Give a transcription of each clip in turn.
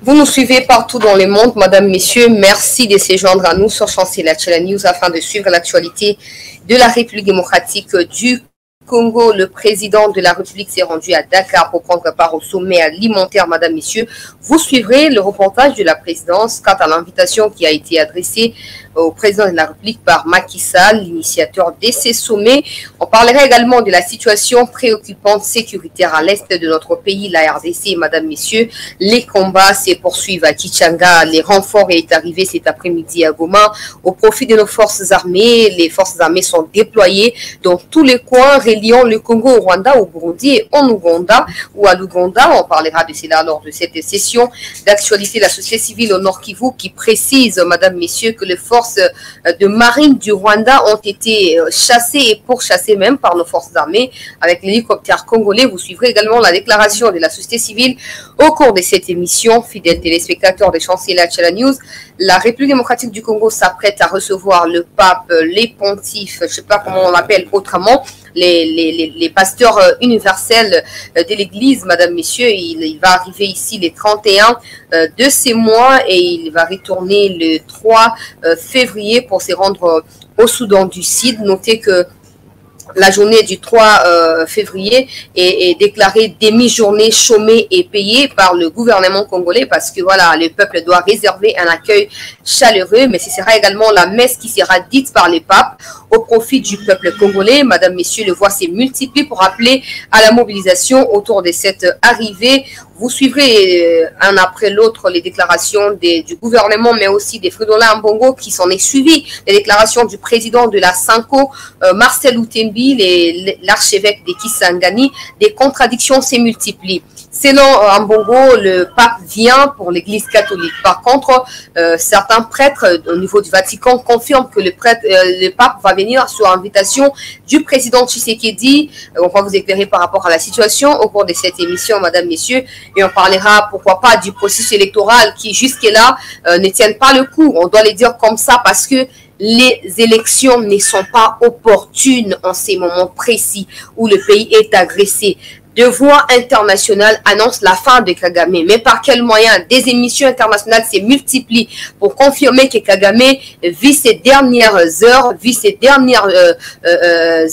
Vous nous suivez partout dans le monde, Madame, Messieurs. Merci de se joindre à nous sur Chancela News afin de suivre l'actualité de la République démocratique du Congo. Le président de la République s'est rendu à Dakar pour prendre part au sommet alimentaire, Madame, Messieurs. Vous suivrez le reportage de la présidence quant à l'invitation qui a été adressée au président de la République par Macky Sall, l'initiateur de ces sommets. On parlera également de la situation préoccupante sécuritaire à l'est de notre pays, la RDC, Madame, Messieurs. Les combats se poursuivent à Kichanga. Les renforts est arrivé cet après-midi à Goma au profit de nos forces armées. Les forces armées sont déployées dans tous les coins reliant le Congo au Rwanda, au Burundi et en Ouganda ou à l'Ouganda. On parlera de cela lors de cette session d'actualité de la société civile au Nord Kivu qui précise, Madame, Messieurs, que les forces de marine du Rwanda ont été chassées et pourchassées même par nos forces armées avec l'hélicoptère congolais. Vous suivrez également la déclaration de la société civile au cours de cette émission. Fidèles téléspectateurs de Chancela News, la République démocratique du Congo s'apprête à recevoir le pape, les pontifes, je ne sais pas comment on l'appelle autrement, les pasteurs universels de l'Église, Madame, Messieurs. Il va arriver ici le 31 de ces mois et il va retourner le 3 février pour se rendre au Soudan du Sud. Notez que la journée du 3 février est déclarée demi-journée chômée et payée par le gouvernement congolais parce que voilà, le peuple doit réserver un accueil chaleureux, mais ce sera également la messe qui sera dite par les papes au profit du peuple congolais. Madame, Messieurs, le voix s'est multiplié pour appeler à la mobilisation autour de cette arrivée. Vous suivrez un après l'autre les déclarations du gouvernement, mais aussi des Fridolin Mbongo qui s'en est suivi. Les déclarations du président de la Sanko, Marcel Outembi, l'archevêque de Kisangani. Des contradictions se multiplient. Selon Mbongo, le pape vient pour l'Église catholique. Par contre, certains prêtres au niveau du Vatican confirment que le pape va venir sur invitation du président Tshisekedi. On va vous éclairer par rapport à la situation au cours de cette émission, Madame, Messieurs. Et on parlera, pourquoi pas, du processus électoral qui, jusque-là, ne tiennent pas le coup. On doit les dire comme ça parce que les élections ne sont pas opportunes en ces moments précis où le pays est agressé. Deux voix internationales annoncent la fin de Kagame. Mais par quels moyens? Des émissions internationales se multiplient pour confirmer que Kagame vit ses dernières heures, vit ses dernières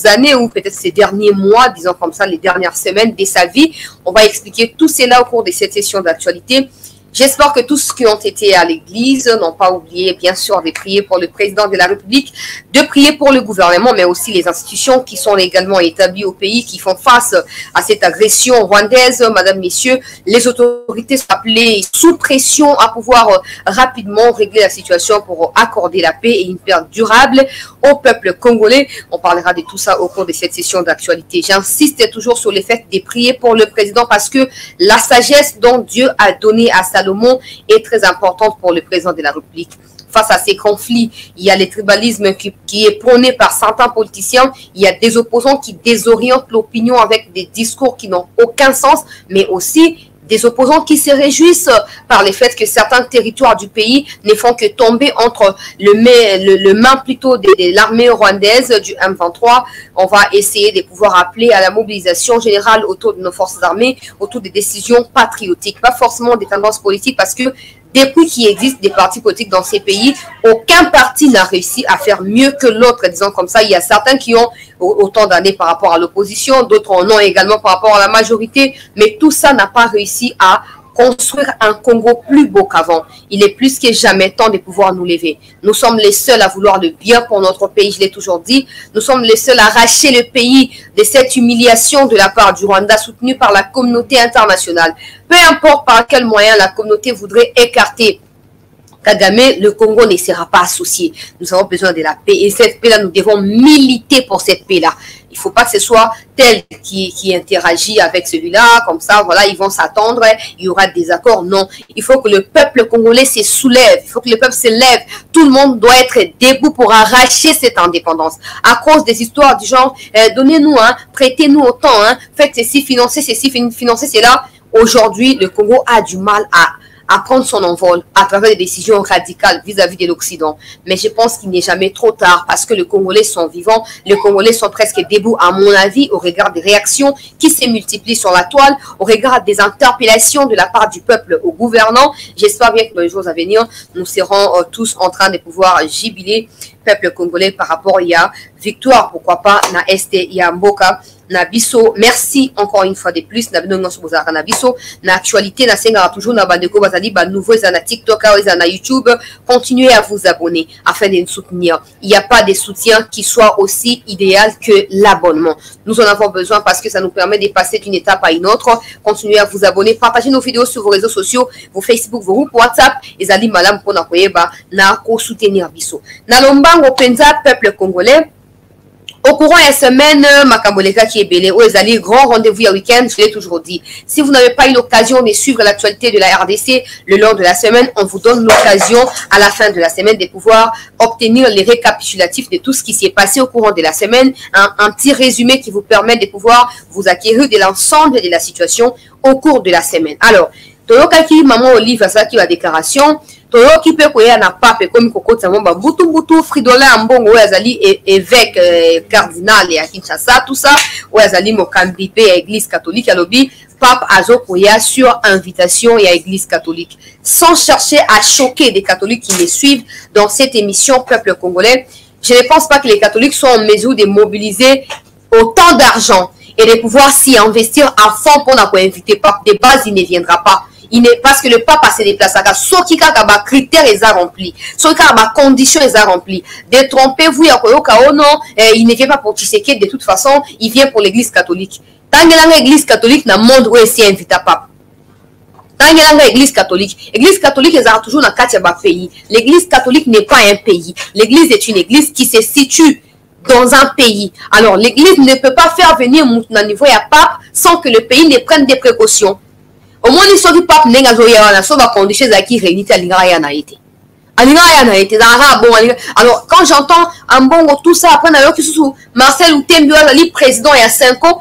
années ou peut-être ses derniers mois, disons comme ça, les dernières semaines de sa vie. On va expliquer tout cela au cours de cette session d'actualité. J'espère que tous ceux qui ont été à l'église n'ont pas oublié, bien sûr, de prier pour le président de la République, de prier pour le gouvernement, mais aussi les institutions qui sont légalement établies au pays, qui font face à cette agression rwandaise. Madame, Messieurs, les autorités sont appelées sous pression à pouvoir rapidement régler la situation pour accorder la paix et une paix durable au peuple congolais. On parlera de tout ça au cours de cette session d'actualité. J'insiste toujours sur le fait de prier pour le président parce que la sagesse dont Dieu a donné à Salomon est très importante pour le président de la République. Face à ces conflits, il y a le tribalisme qui est prôné par certains politiciens. Il y a des opposants qui désorientent l'opinion avec des discours qui n'ont aucun sens, mais aussi des opposants qui se réjouissent par le fait que certains territoires du pays ne font que tomber entre le main plutôt de l'armée rwandaise du M23. On va essayer de pouvoir appeler à la mobilisation générale autour de nos forces armées, autour des décisions patriotiques, pas forcément des tendances politiques parce que depuis qu'il existe des partis politiques dans ces pays, aucun parti n'a réussi à faire mieux que l'autre, disons comme ça. Il y a certains qui ont autant d'années par rapport à l'opposition, d'autres en ont également par rapport à la majorité, mais tout ça n'a pas réussi à construire un Congo plus beau qu'avant. Il est plus que jamais temps de pouvoir nous lever. Nous sommes les seuls à vouloir le bien pour notre pays, je l'ai toujours dit. Nous sommes les seuls à arracher le pays de cette humiliation de la part du Rwanda soutenue par la communauté internationale. Peu importe par quel moyen la communauté voudrait écarter Kagame, le Congo ne sera pas associé. Nous avons besoin de la paix. Et cette paix-là, nous devons militer pour cette paix-là. Il ne faut pas que ce soit tel qui interagit avec celui-là, comme ça, voilà, ils vont s'attendre, il y aura des accords. Non, il faut que le peuple congolais se soulève, il faut que le peuple se lève. Tout le monde doit être debout pour arracher cette indépendance. À cause des histoires du genre, donnez-nous, prêtez-nous autant, faites ceci, financez cela. Aujourd'hui, le Congo a du mal à prendre son envol à travers des décisions radicales vis-à-vis de l'Occident. Mais je pense qu'il n'est jamais trop tard parce que les Congolais sont vivants, les Congolais sont presque debout, à mon avis, au regard des réactions qui se multiplient sur la toile, au regard des interpellations de la part du peuple au gouvernant. J'espère bien que dans les jours à venir, nous serons tous en train de pouvoir jubiler peuple congolais par rapport à victoire, pourquoi pas, na Este Yamboka. Nabiso, merci encore une fois de plus. Nabiso, na actualité, na senga toujours na bandeko bazali ba nouveaux na TikTok, na YouTube. Continuez à vous abonner afin de nous soutenir. Il n'y a pas de soutien qui soit aussi idéal que l'abonnement. Nous en avons besoin parce que ça nous permet de passer d'une étape à une autre. Continuez à vous abonner, partagez nos vidéos sur vos réseaux sociaux, vos Facebook, vos groupes WhatsApp. Et zali malam pour na koyeba na ko soutenir biso. Na lombango penza peuple congolais. Au courant de la semaine, Makamboleka qui est belé, où les grand rendez-vous à week-end, je l'ai toujours dit. Si vous n'avez pas eu l'occasion de suivre l'actualité de la RDC le long de la semaine, on vous donne l'occasion à la fin de la semaine de pouvoir obtenir les récapitulatifs de tout ce qui s'est passé au courant de la semaine. Un petit résumé qui vous permet de pouvoir vous acquérir de l'ensemble de la situation au cours de la semaine. Alors, Toyokaki, maman Olive, ça qui la déclaration. Toyoki pe koya na pape comme kokota mba butu Fridolin Ambongo azali évêque cardinal ya Kinshasa tout ça ou azali mokambi pe ya église catholique à lobby pape azo koya sur invitation ya église catholique sans chercher à choquer des catholiques qui me suivent dans cette émission peuple congolais. Je ne pense pas que les catholiques soient en mesure de mobiliser autant d'argent et de pouvoir s'y investir à fond pour inviter pape. De base, il ne viendra pas. Parce que le pape a se déplacé. Ce qui a critères les a remplis. Ce qui a conditions les a remplis. Détrompez-vous, il ne vient pas pour Tshisekedi de toute façon, il vient pour l'église catholique. Tant que l'église catholique dans le monde où il invite pape. Tant que l'église catholique est toujours dans le pays. L'église catholique n'est pas un pays. L'église est une église qui se situe dans un pays. Alors, l'église ne peut pas faire venir mon niveau à pape sans que le pays ne prenne des précautions. Au moins, l'histoire du pape n'est pas la condition qui réunit à l'Ingaya n'a été. Alors, quand j'entends un bon tout ça, après, Marcel Outembi, président il y a 5 ans,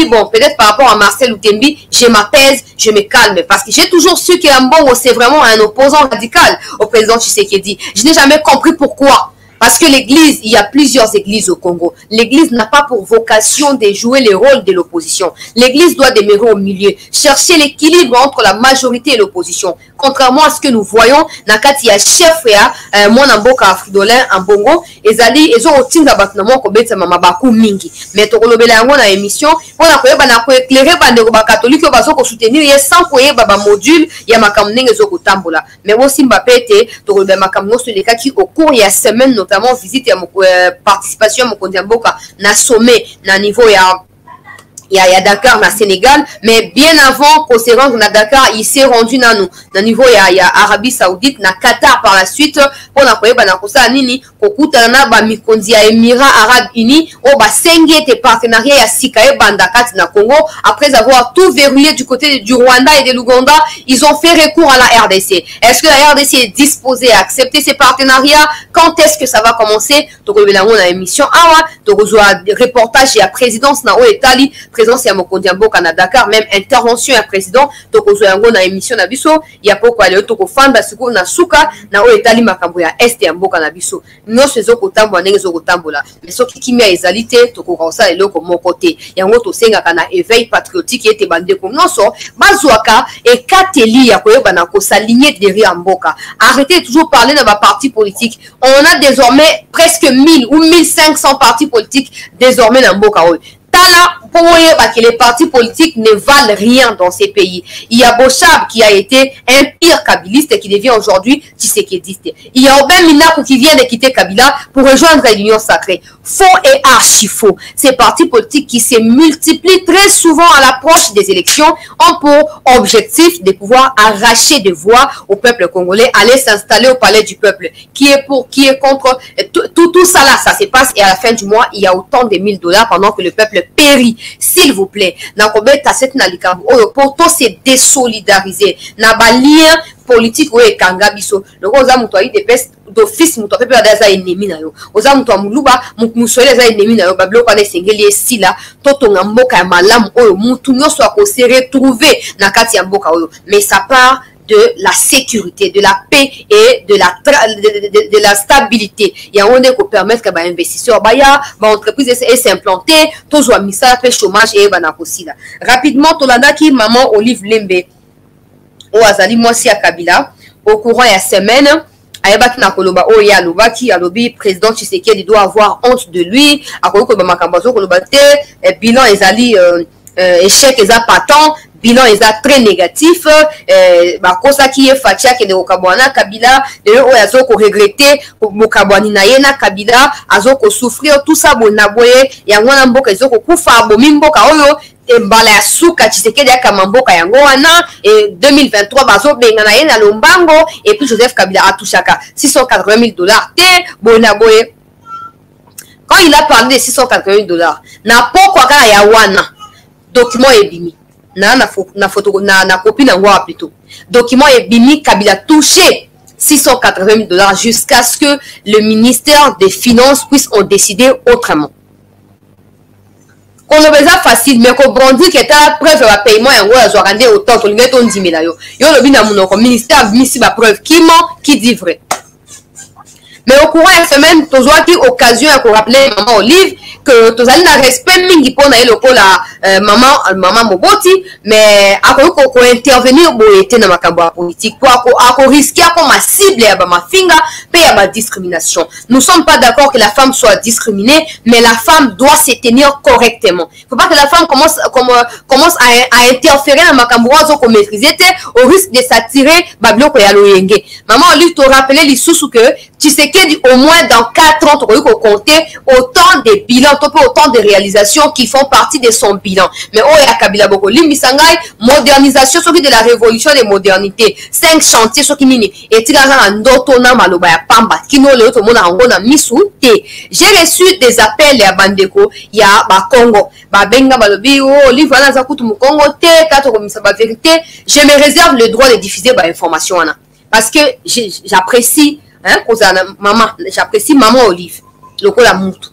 bon, peut-être par rapport à Marcel Outembi, je m'apaise, je me calme. Parce que j'ai toujours su qu'un bon, c'est vraiment un opposant radical au président Tshisekedi. Je n'ai jamais compris pourquoi. Parce que l'église, il y a plusieurs églises au Congo. L'église n'a pas pour vocation de jouer le rôle de l'opposition. L'église doit demeurer au milieu, chercher l'équilibre entre la majorité et l'opposition. Contrairement à ce que nous voyons, Nakati ya chef ya mon amboka Fridolin Ambongo, ezali ezo otinga batnamo ko beta mama baku mingi. Mais to kolobela yango na émission, pona koyeba na ko éclairer bandeko ba catholique bazo ko soutenir ye sans koyeba ba module ya makamnenge ezo ko tambola. Mais aussi mbapete to kolobela makamno sur les cas qui au cours ya semaine notamment visite à participation à mon Mboka na sommet na niveau il y a Dakar na Sénégal, mais bien avant qu'on se rende na Dakar, il s'est rendu na nous na niveau il y a Arabie Saoudite na Qatar par la suite pour na koyeba na kosa nini kokuta na ba mikondi ya Émirats Arabes Unis au ba sengé des partenariats ya Sikae Bandakat na Congo après avoir tout verrouillé du côté du Rwanda et de l'Ouganda, ils ont fait recours à la RDC. Est-ce que la RDC est disposée à accepter ces partenariats? Quand est-ce que ça va commencer? Donc on a émission awa, donc on a reportage et à présidence na o Italie présidence ya Mokondi Mboka na Dakar, même intervention à président donc on a émission na biso ya poko ale to ko fanda siko na suka na o etali makambo ya est ya Mboka na biso nyonso ezo kotambola ndenge ezo kotambola mais soki kimia ezalité to ko kosa eloko moko te yango to sengaka na éveil patriotique ete bandeko nyonso bazwaka et kateli ya koyeba na ko s'aligner derrière Mboka. Arrêtez de toujours parler de ma parti politique. On a désormais presque 1000 ou 1500 partis politiques désormais dans Mboka. Pour que les partis politiques ne valent rien dans ces pays. Il y a Bochab qui a été un pire kabiliste et qui devient aujourd'hui Tshisekidiste. Il y a Aubin Minakou qui vient de quitter Kabila pour rejoindre l'Union sacrée. Faux et archi faux. Ces partis politiques qui se multiplient très souvent à l'approche des élections ont pour objectif de pouvoir arracher des voix au peuple congolais, aller s'installer au palais du peuple. Qui est contre tout ça là, ça se passe et à la fin du mois, il y a autant de $1000 pendant que le peuple périt. S'il vous plaît, pour se désolidariser, n'a pas lien politique ou ekanga biso. Le rosa mutoyi de peste d'office mutope pe adaza ennemi na yo. Oza muto muluba musoele za ennemi na yo bablo pa na sengeli esila totonga mboka ya malamu oyo mutu nyonso akose retrouver na kati ya mboka oyo. Mais ça part de la sécurité, de la paix et de la stabilité. Il y a un qui permettre que les investisseurs, les entreprises s'implanter, tous ont mis ça, le chômage et aussi. Rapidement, Tolandaki, maman Olive Lembe, au Azali, moi si à Kabila, au courant de la semaine, ayebaki na koloba o ya lobaki alobi président Tshisekedi doit avoir honte de lui akoki koloba makambo azo koloba te bilan ezali échec eza patent bilan eza très négatif bakosaki ye fatia kende kokabwana Kabila lelo oyo azo koregrete mokabwani na ye na Kabila azo kosouffrir tout ça bona boye yango wana mboka ezo kokufa abomi mboka oyo mbala ya suka Tshisekedi akama mboka yango wana et 2023 bazobenga na ye na lombango et puis Joseph Kabila atouchaka 680 000 $ te bona boye. Quand il a parlé de 680 000 $, na poko kaka ya wana document ebimi na photo na copie na ngwa plutôt document ebimi Kabila touché 680 000 $ jusqu'à ce que le ministère des Finances puisse en décider autrement. On le faisait facile, mais qu'on brandit que ta preuve de paiement et on a rendu autant que les 10 000 €. Yo le bin mon ministère mis si ma preuve qui ment, qui dit vrai. Mais au courant de la semaine, tu as eu occasion de rappeler maman Olive que tu as eu un respect mingi pour la maman Moboti, mais à quoi qu'on intervenir pour être dans ma campagne politique, pour risquer comme ma cible et ma finger, payer ma discrimination. Nous ne sommes pas d'accord que la femme soit discriminée, mais la femme doit se tenir correctement. Il ne faut pas que la femme commence à interférer dans ma campagne qu'on maîtrise au risque de s'attirer bablo ko yaloyenge. Maman Olive te rappeler les sous que tu sais au moins dans 4 ans, tu peux compter autant de bilans, autant de réalisations qui font partie de son bilan. Mais oh, il y a Kabila Boko, Limbisangai, modernisation, ce qui de la révolution des modernités, 5 chantiers, ce qui mini, et il y a un dotona maloba ya pamba, qui nous le tout le monde a ngona misouté. J'ai reçu des appels à Bandeko, il y a Congo, Benga Balobi, oh, livre na zakutu mu Congo, te, kato komisa ba vérité, je me réserve le droit de diffuser ba information parce que j'apprécie. Hein, maman, j'apprécie maman Olive. Lokola mutu.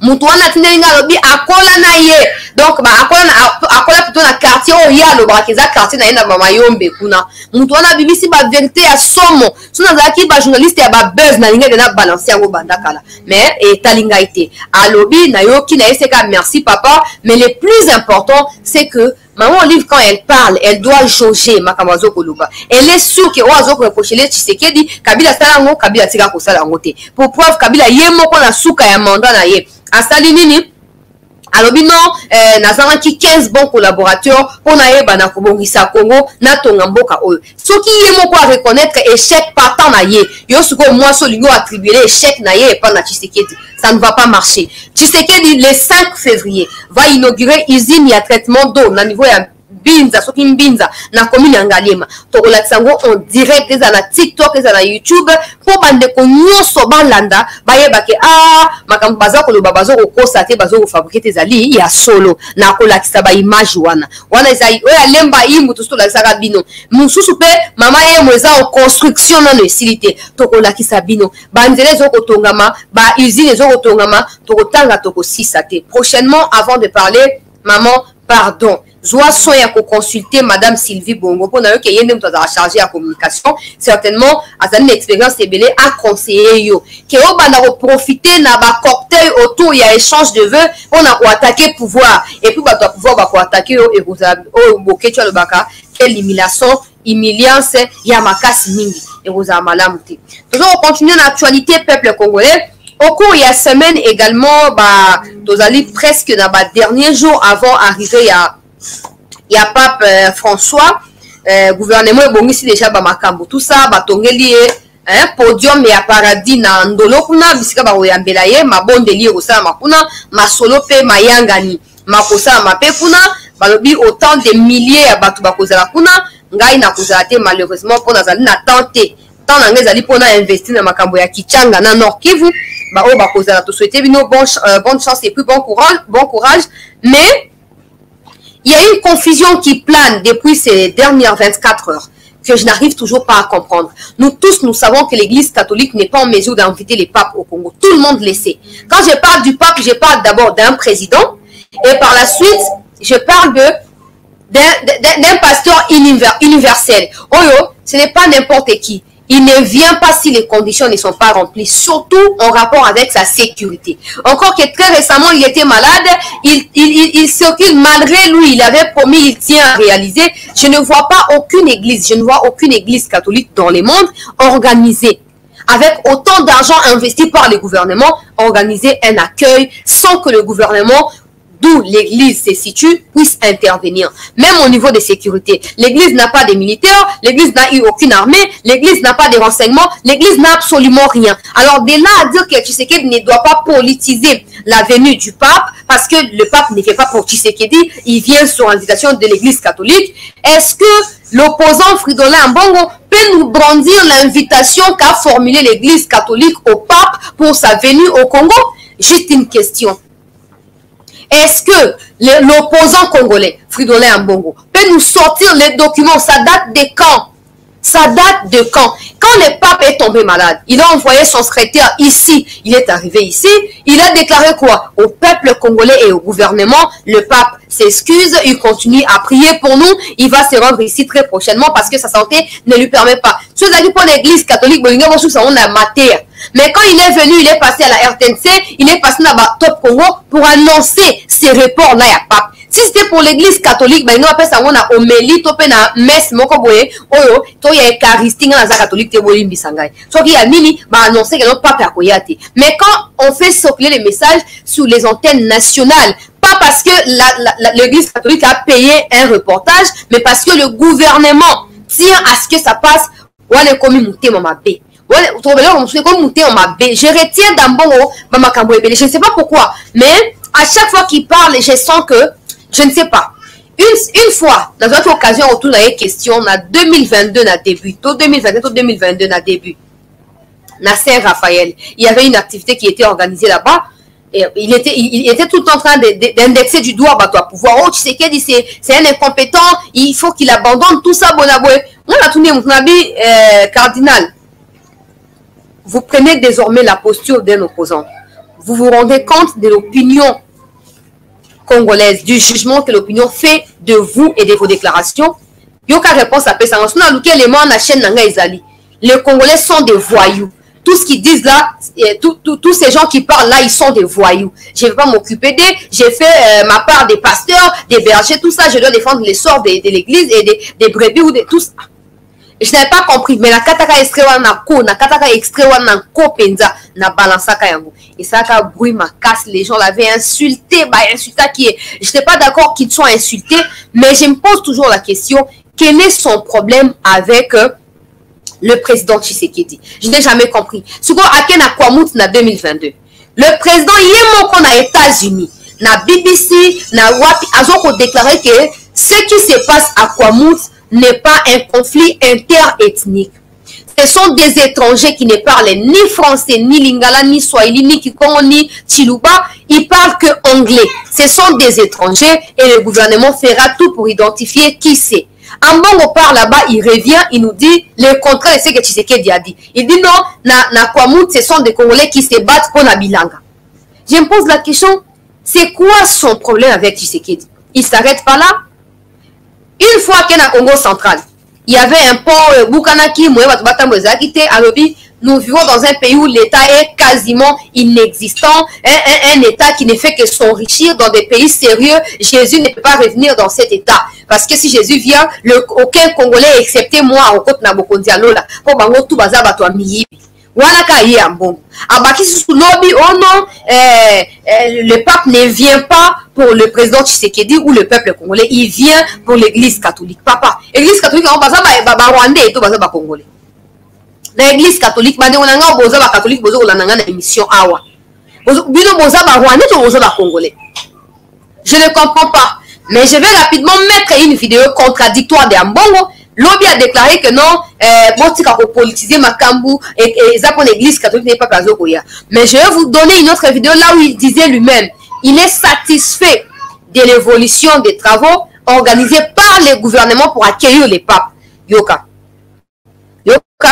Mutu wana tinenga lobi akola na ye. Donc akola plutôt na quartier o ya lo brakeza quartier na ye na mama yombe kuna. Mutu wana bibisi ba vérité ya somo. Sona zaki ba journaliste ya ba buzz na linga de na balancer yango bandakala. Mais talinga ite. Alobi na yoki na eseka merci papa, mais le plus important c'est que maman Olive, quand elle parle, elle doit jauger Makamazo Koluba. Elle est sûre que Oazo Kochele Tshisekedi, Kabila Salango, Kabila Tika Kosalangote. Pour preuve, Kabila Yemo Kona Souka ya mandat na ye. Asali nini? Alors, non, nazana ki 15 bons collaborateurs pour na yeba na kobongisa Congo na tongamboka oyo. Ce qui yemo kwa reconnaître échec partant na ye. Yo suko moi solingo attribuer échec na ye et pas na Tshisekedi. Ça ne va pas marcher. Tshisekedi le 5 février va inaugurer usine ya traitement d'eau na niveau ya Binza, soki Mbinza, na commune Angalema. Toko la tsango en direct, eza na TikTok, eza na YouTube, pour bande ko nyoso balanda, baye bake makambo baza ko lo bazo ko kosate bazo ko fabriquer tes ali ya solo na ko la kisaba image wana. Wana eza oya lemba imbu to la saka bino. Mususu pe mama ye mweza en construction na necessité. Toko la kisabino. Banzele zo ko tongama, ba usine zo ko tongama, toko tanga toko sisate. Prochainement avant de parler, maman, pardon. Joa soya ko consulter madame Sylvie Bongo pour que yende mto za charger à communication certainement azali une expérience ebele à conseiller yo que o banda ko profiter na ba cocktail autour il y a échange de vœux on a ko attaquer pouvoir et puis ba pouvoir ba ko attaquer et ko o bokecho le baka quelle humiliance ya makasi mingi et ko za malamu te. Toujours continuer l'actualité peuple congolais. Au cours de la semaine également ba tozali presque dans ba dernier jour avant arriver il y a pape François gouvernement ebongisi déjà ba makambo tout ça batongeli podium ya paradis na ndolo kuna bisika ba oyambela ye mabondeli osala makuna masolo pe mayangani makosa mape kuna balobi autant de milliers ya batu bakozala kuna ngai na kozala te malheureusement pour nazali na tenter tant na ngai zali pona investir na makambo ya Kichanga na Nord Kivu ba o bakozala to souhaiter bino bonne chance et puis bon courage mais il y a une confusion qui plane depuis ces dernières 24 heures que je n'arrive toujours pas à comprendre. Nous tous, nous savons que l'Église catholique n'est pas en mesure d'inviter les papes au Congo. Tout le monde le sait. Quand je parle du pape, je parle d'abord d'un président et par la suite, je parle de d'un pasteur universel. Oyo, ce n'est pas n'importe qui. Il ne vient pas si les conditions ne sont pas remplies, surtout en rapport avec sa sécurité. Encore que très récemment, il était malade, il circule malgré lui, il avait promis, il tient à réaliser. Je ne vois pas aucune église, je ne vois aucune église catholique dans le monde organisée, avec autant d'argent investi par le gouvernement, organiser un accueil sans que le gouvernement, d'où l'église se situe, puisse intervenir. Même au niveau de sécurité. L'église n'a pas de militaires, l'église n'a eu aucune armée, l'église n'a pas de renseignements, l'église n'a absolument rien. Alors, de là à dire que Tshisekedi ne doit pas politiser la venue du pape, parce que le pape ne fait pas pour Tshisekedi, il vient sur l'invitation de l'église catholique. Est-ce que l'opposant Fridolin Ambongo peut nous brandir l'invitation qu'a formulée l'église catholique au pape pour sa venue au Congo? Juste une question. Est-ce que l'opposant congolais, Fridolin Ambongo, peut nous sortir les documents? Ça date de quand? Ça date de quand? Quand le pape est tombé malade, il a envoyé son secrétaire ici. Il est arrivé ici. Il a déclaré quoi? Au peuple congolais et au gouvernement, le pape s'excuse, il continue à prier pour nous. Il va se rendre ici très prochainement parce que sa santé ne lui permet pas. Ce qui est pour l'église catholique, on a matière. Mais quand il est venu, il est passé à la RTNC, il est passé à Top Congo pour annoncer ces reports-là à pape. Si c'était pour l'église catholique, ben nous appelle ça on a homélie, topé na messe moko boye, oyo, to ya eucharistie na za catholique te boye mbisangai. So qui a nini ba annoncer que notre pape a koyate. Mais quand on fait circuler les messages sur les antennes nationales, pas parce que l'église catholique a payé un reportage, mais parce que le gouvernement tient à ce que ça passe, wale komi muté mama bé. Je retiens d'Ambongo, je ne sais pas pourquoi, mais à chaque fois qu'il parle, je sens que, je ne sais pas. Une fois, dans une occasion, autour de la question, on a 2022 na début, 2022 na début, na Saint-Raphaël, il y avait une activité qui était organisée là-bas. Et il était tout le temps en train d'indexer du doigt à pouvoir. Oh, tu sais qu'il dit c'est un incompétent, il faut qu'il abandonne tout ça. Bon, on a tourné mon avis cardinal. Vous prenez désormais la posture d'un opposant. Vous vous rendez compte de l'opinion congolaise, du jugement que l'opinion fait de vous et de vos déclarations. Yoka réponse à ça. Les Congolais sont des voyous. Tout ce qu'ils disent là, tous ces gens qui parlent là, ils sont des voyous. Je ne vais pas m'occuper d'eux. J'ai fait ma part des pasteurs, des bergers, tout ça. Je dois défendre les sorts de l'église et des brebis ou de tout ça. Je n'avais pas compris, mais la kataka extrait wana ko, na kataka extrait wana ko penza, na balansaka yango. Et ça a bruit ma casse, les gens l'avaient insulté, bah insulta qui est. Je n'étais pas d'accord qu'ils soient insultés, mais je me pose toujours la question, quel est son problème avec le président Tshisekedi? Je n'ai jamais compris. Suko Aken a Kwamut na 2022. Le président Yemo qu'on a États-Unis, na BBC, na Wapi, a déclaré que ce qui se passe à Kwamut n'est pas un conflit interethnique. Ce sont des étrangers qui ne parlent ni français, ni lingala, ni swahili, ni kikongo, ni chiluba. Ils parlent que anglais. Ce sont des étrangers et le gouvernement fera tout pour identifier qui c'est. Ambongo part là-bas, il revient, il nous dit le contraire de ce que Tshisekedi a dit. Il dit non, na Kwamut, ce sont des Congolais qui se battent pour la bilanga. Je me pose la question, c'est quoi son problème avec Tshisekedi? Il s'arrête pas là? Une fois qu'il y a Congo central, il y avait un pont Bukanaki, nous vivons dans un pays où l'État est quasiment inexistant, un État qui ne fait que s'enrichir dans des pays sérieux. Jésus ne peut pas revenir dans cet État. Parce que si Jésus vient, aucun Congolais, excepté moi, au côté Nabokondialo, pour Bango, tout bazar, bato miyibi. Wanaka yi ambongo. Abaki sous lobby, oh non, le pape ne vient pas pour le président Tshisekedi ou le peuple congolais, il vient pour l'église catholique. Papa, l'église catholique, on basa ba Rwandais et tout basa ba Congolais. L'église catholique, bade onanga boza ba catholique bozo olananga na émission awa. Bino boza ba Rwandais to boza ba Congolais. Je ne comprends pas. Mais je vais rapidement mettre une vidéo contradictoire de Ambongo. Lobby a déclaré que non, Botika pour politiser Makambu et ça pour l'église catholique n'est pas casé. Mais je vais vous donner une autre vidéo là où il disait lui-même, il est satisfait de l'évolution des travaux organisés par le gouvernement pour accueillir les papes. Yoka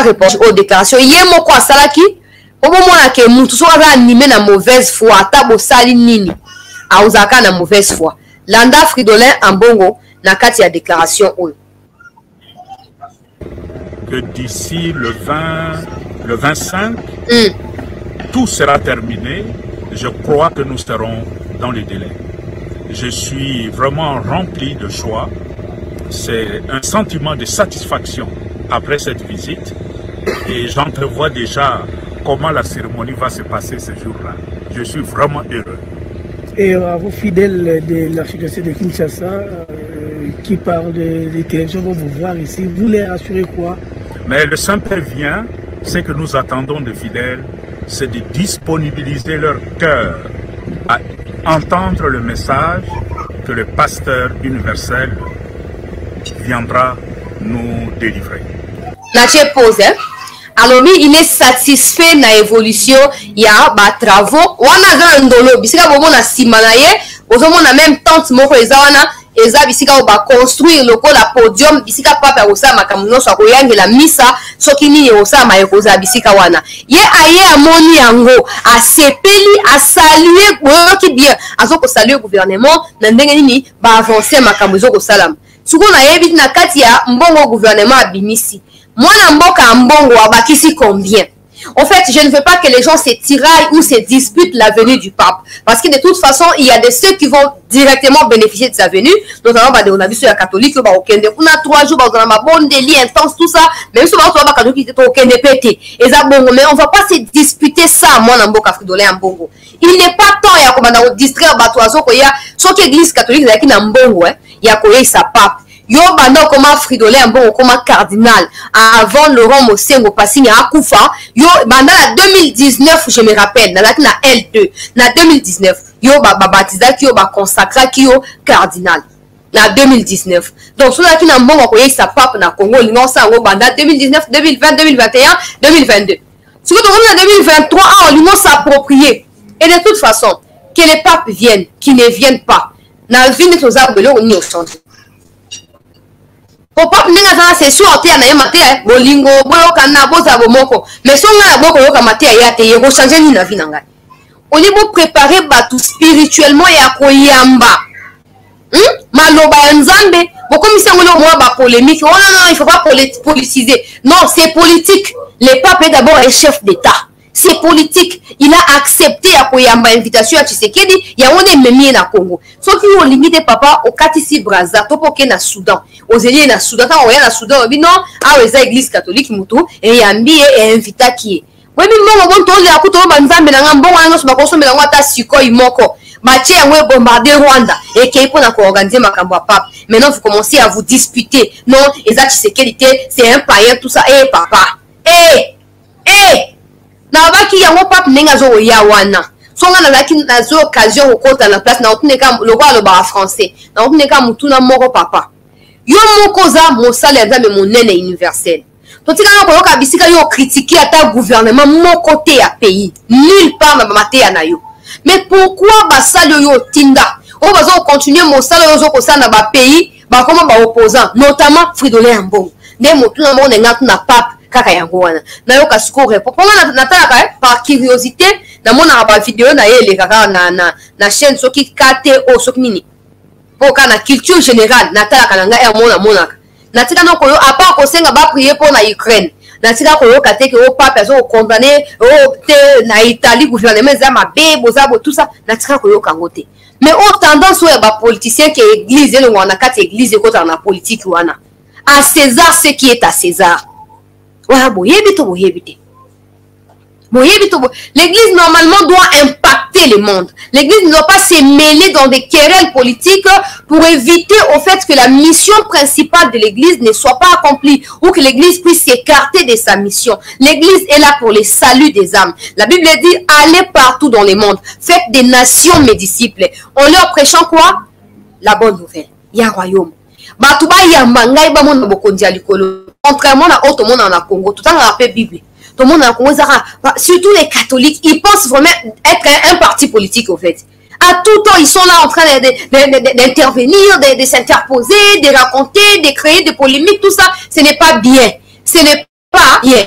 répond aux déclarations. Yemo kwa salaki, au moment où Moutou soit animé na mauvaise foi, tabo sali nini, a osaka na mauvaise foi. Landa Fridolin Ambongo na kati ya déclaration oyo. Que d'ici le 25, tout sera terminé. Je crois que nous serons dans les délais. Je suis vraiment rempli de joie. C'est un sentiment de satisfaction après cette visite. Et j'entrevois déjà comment la cérémonie va se passer ce jour-là. Je suis vraiment heureux. Et à vos fidèles de l'archidiocèse de Kinshasa qui parlent des télévisions vont vous voir ici, vous les rassurez quoi? Mais le Saint-Père vient, ce que nous attendons des fidèles, c'est de disponibiliser leur cœur à entendre le message que le pasteur universel viendra nous délivrer. Nache pose, alors il est satisfait na évolution ya ba travaux wana za ndolo bisika bomo na simanaye ozomo na même tante moko ezawana eza bisika ba construire lokola podium bisika papa osama makamno so koyangela misa soki nini osama ekoza bisika wana ye aye amoni yango asepeli a saluer boyoki bien azoko saluer gouvernement na ndenge nini ba avancer makambo zoko salam suko na yebi na kati ya mbongo gouvernement abimisi mwana mboka mbongo abakisi combien. En fait, je ne veux pas que les gens se tiraillent ou se disputent la venue du pape. Parce que de toute façon, il y a de ceux qui vont directement bénéficier de sa venue. Notamment, on a vu sur la catholique, on a 3 jours, on a un bon délit intense, tout ça. Même si on a catholique, on a pété. Et ça, bon, mais on ne va pas se disputer ça, moi, dans Mboka Fridolin, en Bongo. Il n'est pas temps, il y a comme on a distraire, il y a soit l'église catholique, il y a un Bongo, il y a sa pape. Yo banda comme Fridolin bon comme cardinal avant Laurent Mosengo passing à Koufa yo banda la 2019 je me rappelle na L2 na 2019 yo baptisa ki yo consacra ki yo cardinal na 2019 donc cela qui na mbongo ko sa pape na Congo lingo sa ngo banda 2019 2020 2021 2022 ce que on a 2023 on lingo s'approprier et de toute façon que les papes viennent qui ne viennent pas na vie de nos arbres on y au centre. Papa ninga c'est sûr te na yemate bolingo boyo kana boza bomoko mais songa na boko yoka mate ya te yego changer ni na vie nanga on est beau préparer batu spirituellement ya koyamba maloba nzambe boko misango lo mo ba polémique oh non il faut pas politiser non c'est politique le pape est d'abord un chef d'état. C'est politique. Il a accepté à koyamba invitation à Tshisekedi. Il y a on est même na Congo. Sauf qu'ils ont limité papa au Katisi Brazza, topoke na Soudan. Aux éliés na Soudan, quand on est na Soudan, on dit non, ah ouais, église catholique moutou et yambi et invita qui est. Oui, mais moi bon tozi akuto banzambe na ngambo wana so bakoso me na ngata siko imoko. Maché ngwe bombarder Rwanda et qui pour na ko organiser makambo pape. Maintenant vous commencez à vous disputer. Non, Eza Tshisekedi c'est un païen tout ça eh papa. Na baki yango pape nenga zo ya wana songa na laki na zo occasion okota na place na otuneka lokwa ba français na otuneka mutuna moko papa yo moko za mosala ya nzambe monene universel totika na koyoka bisika yo critiquer ata gouvernement moko te ya pays nulle part na mate ya na yo mais pourquoi basali yo tinda o bazo continuer mosala yo zo kosala na ba pays ba koma ba opposant notamment Fridolin Ambongo ne motuna mo nenga na pape kaka yango wana na yo kasiko repo pona nataka par curiosité na mona ba vidéo na yele kaka na chaîne soki KTO soki nini poka na culture générale nataka nanga ya mona natika no koyo apa ko senga ba prier pour na Ukraine natika koyo kateke o pape azo condamner o te na Italie gouvernement za mabe bozabo tout ça natika koyo kangote mais au tendance o ya ba politicien qui église le wana kati église ko na politique wana à César ce qui est à César. L'église normalement doit impacter le monde. L'église ne doit pas se mêler dans des querelles politiques pour éviter au fait que la mission principale de l'église ne soit pas accomplie ou que l'église puisse s'écarter de sa mission. L'église est là pour le salut des âmes. La Bible dit allez partout dans le monde, faites des nations mes disciples. En leur prêchant quoi? La bonne nouvelle. Il y a un royaume. Contrairement à autre monde en Congo, tout le temps on Bible. Tout le monde en Congo, surtout les catholiques, ils pensent vraiment être un parti politique au fait. À tout temps, ils sont là en train d'intervenir, de s'interposer, de raconter, de créer des polémiques, tout ça. Ce n'est pas bien. Ce n'est pas bien.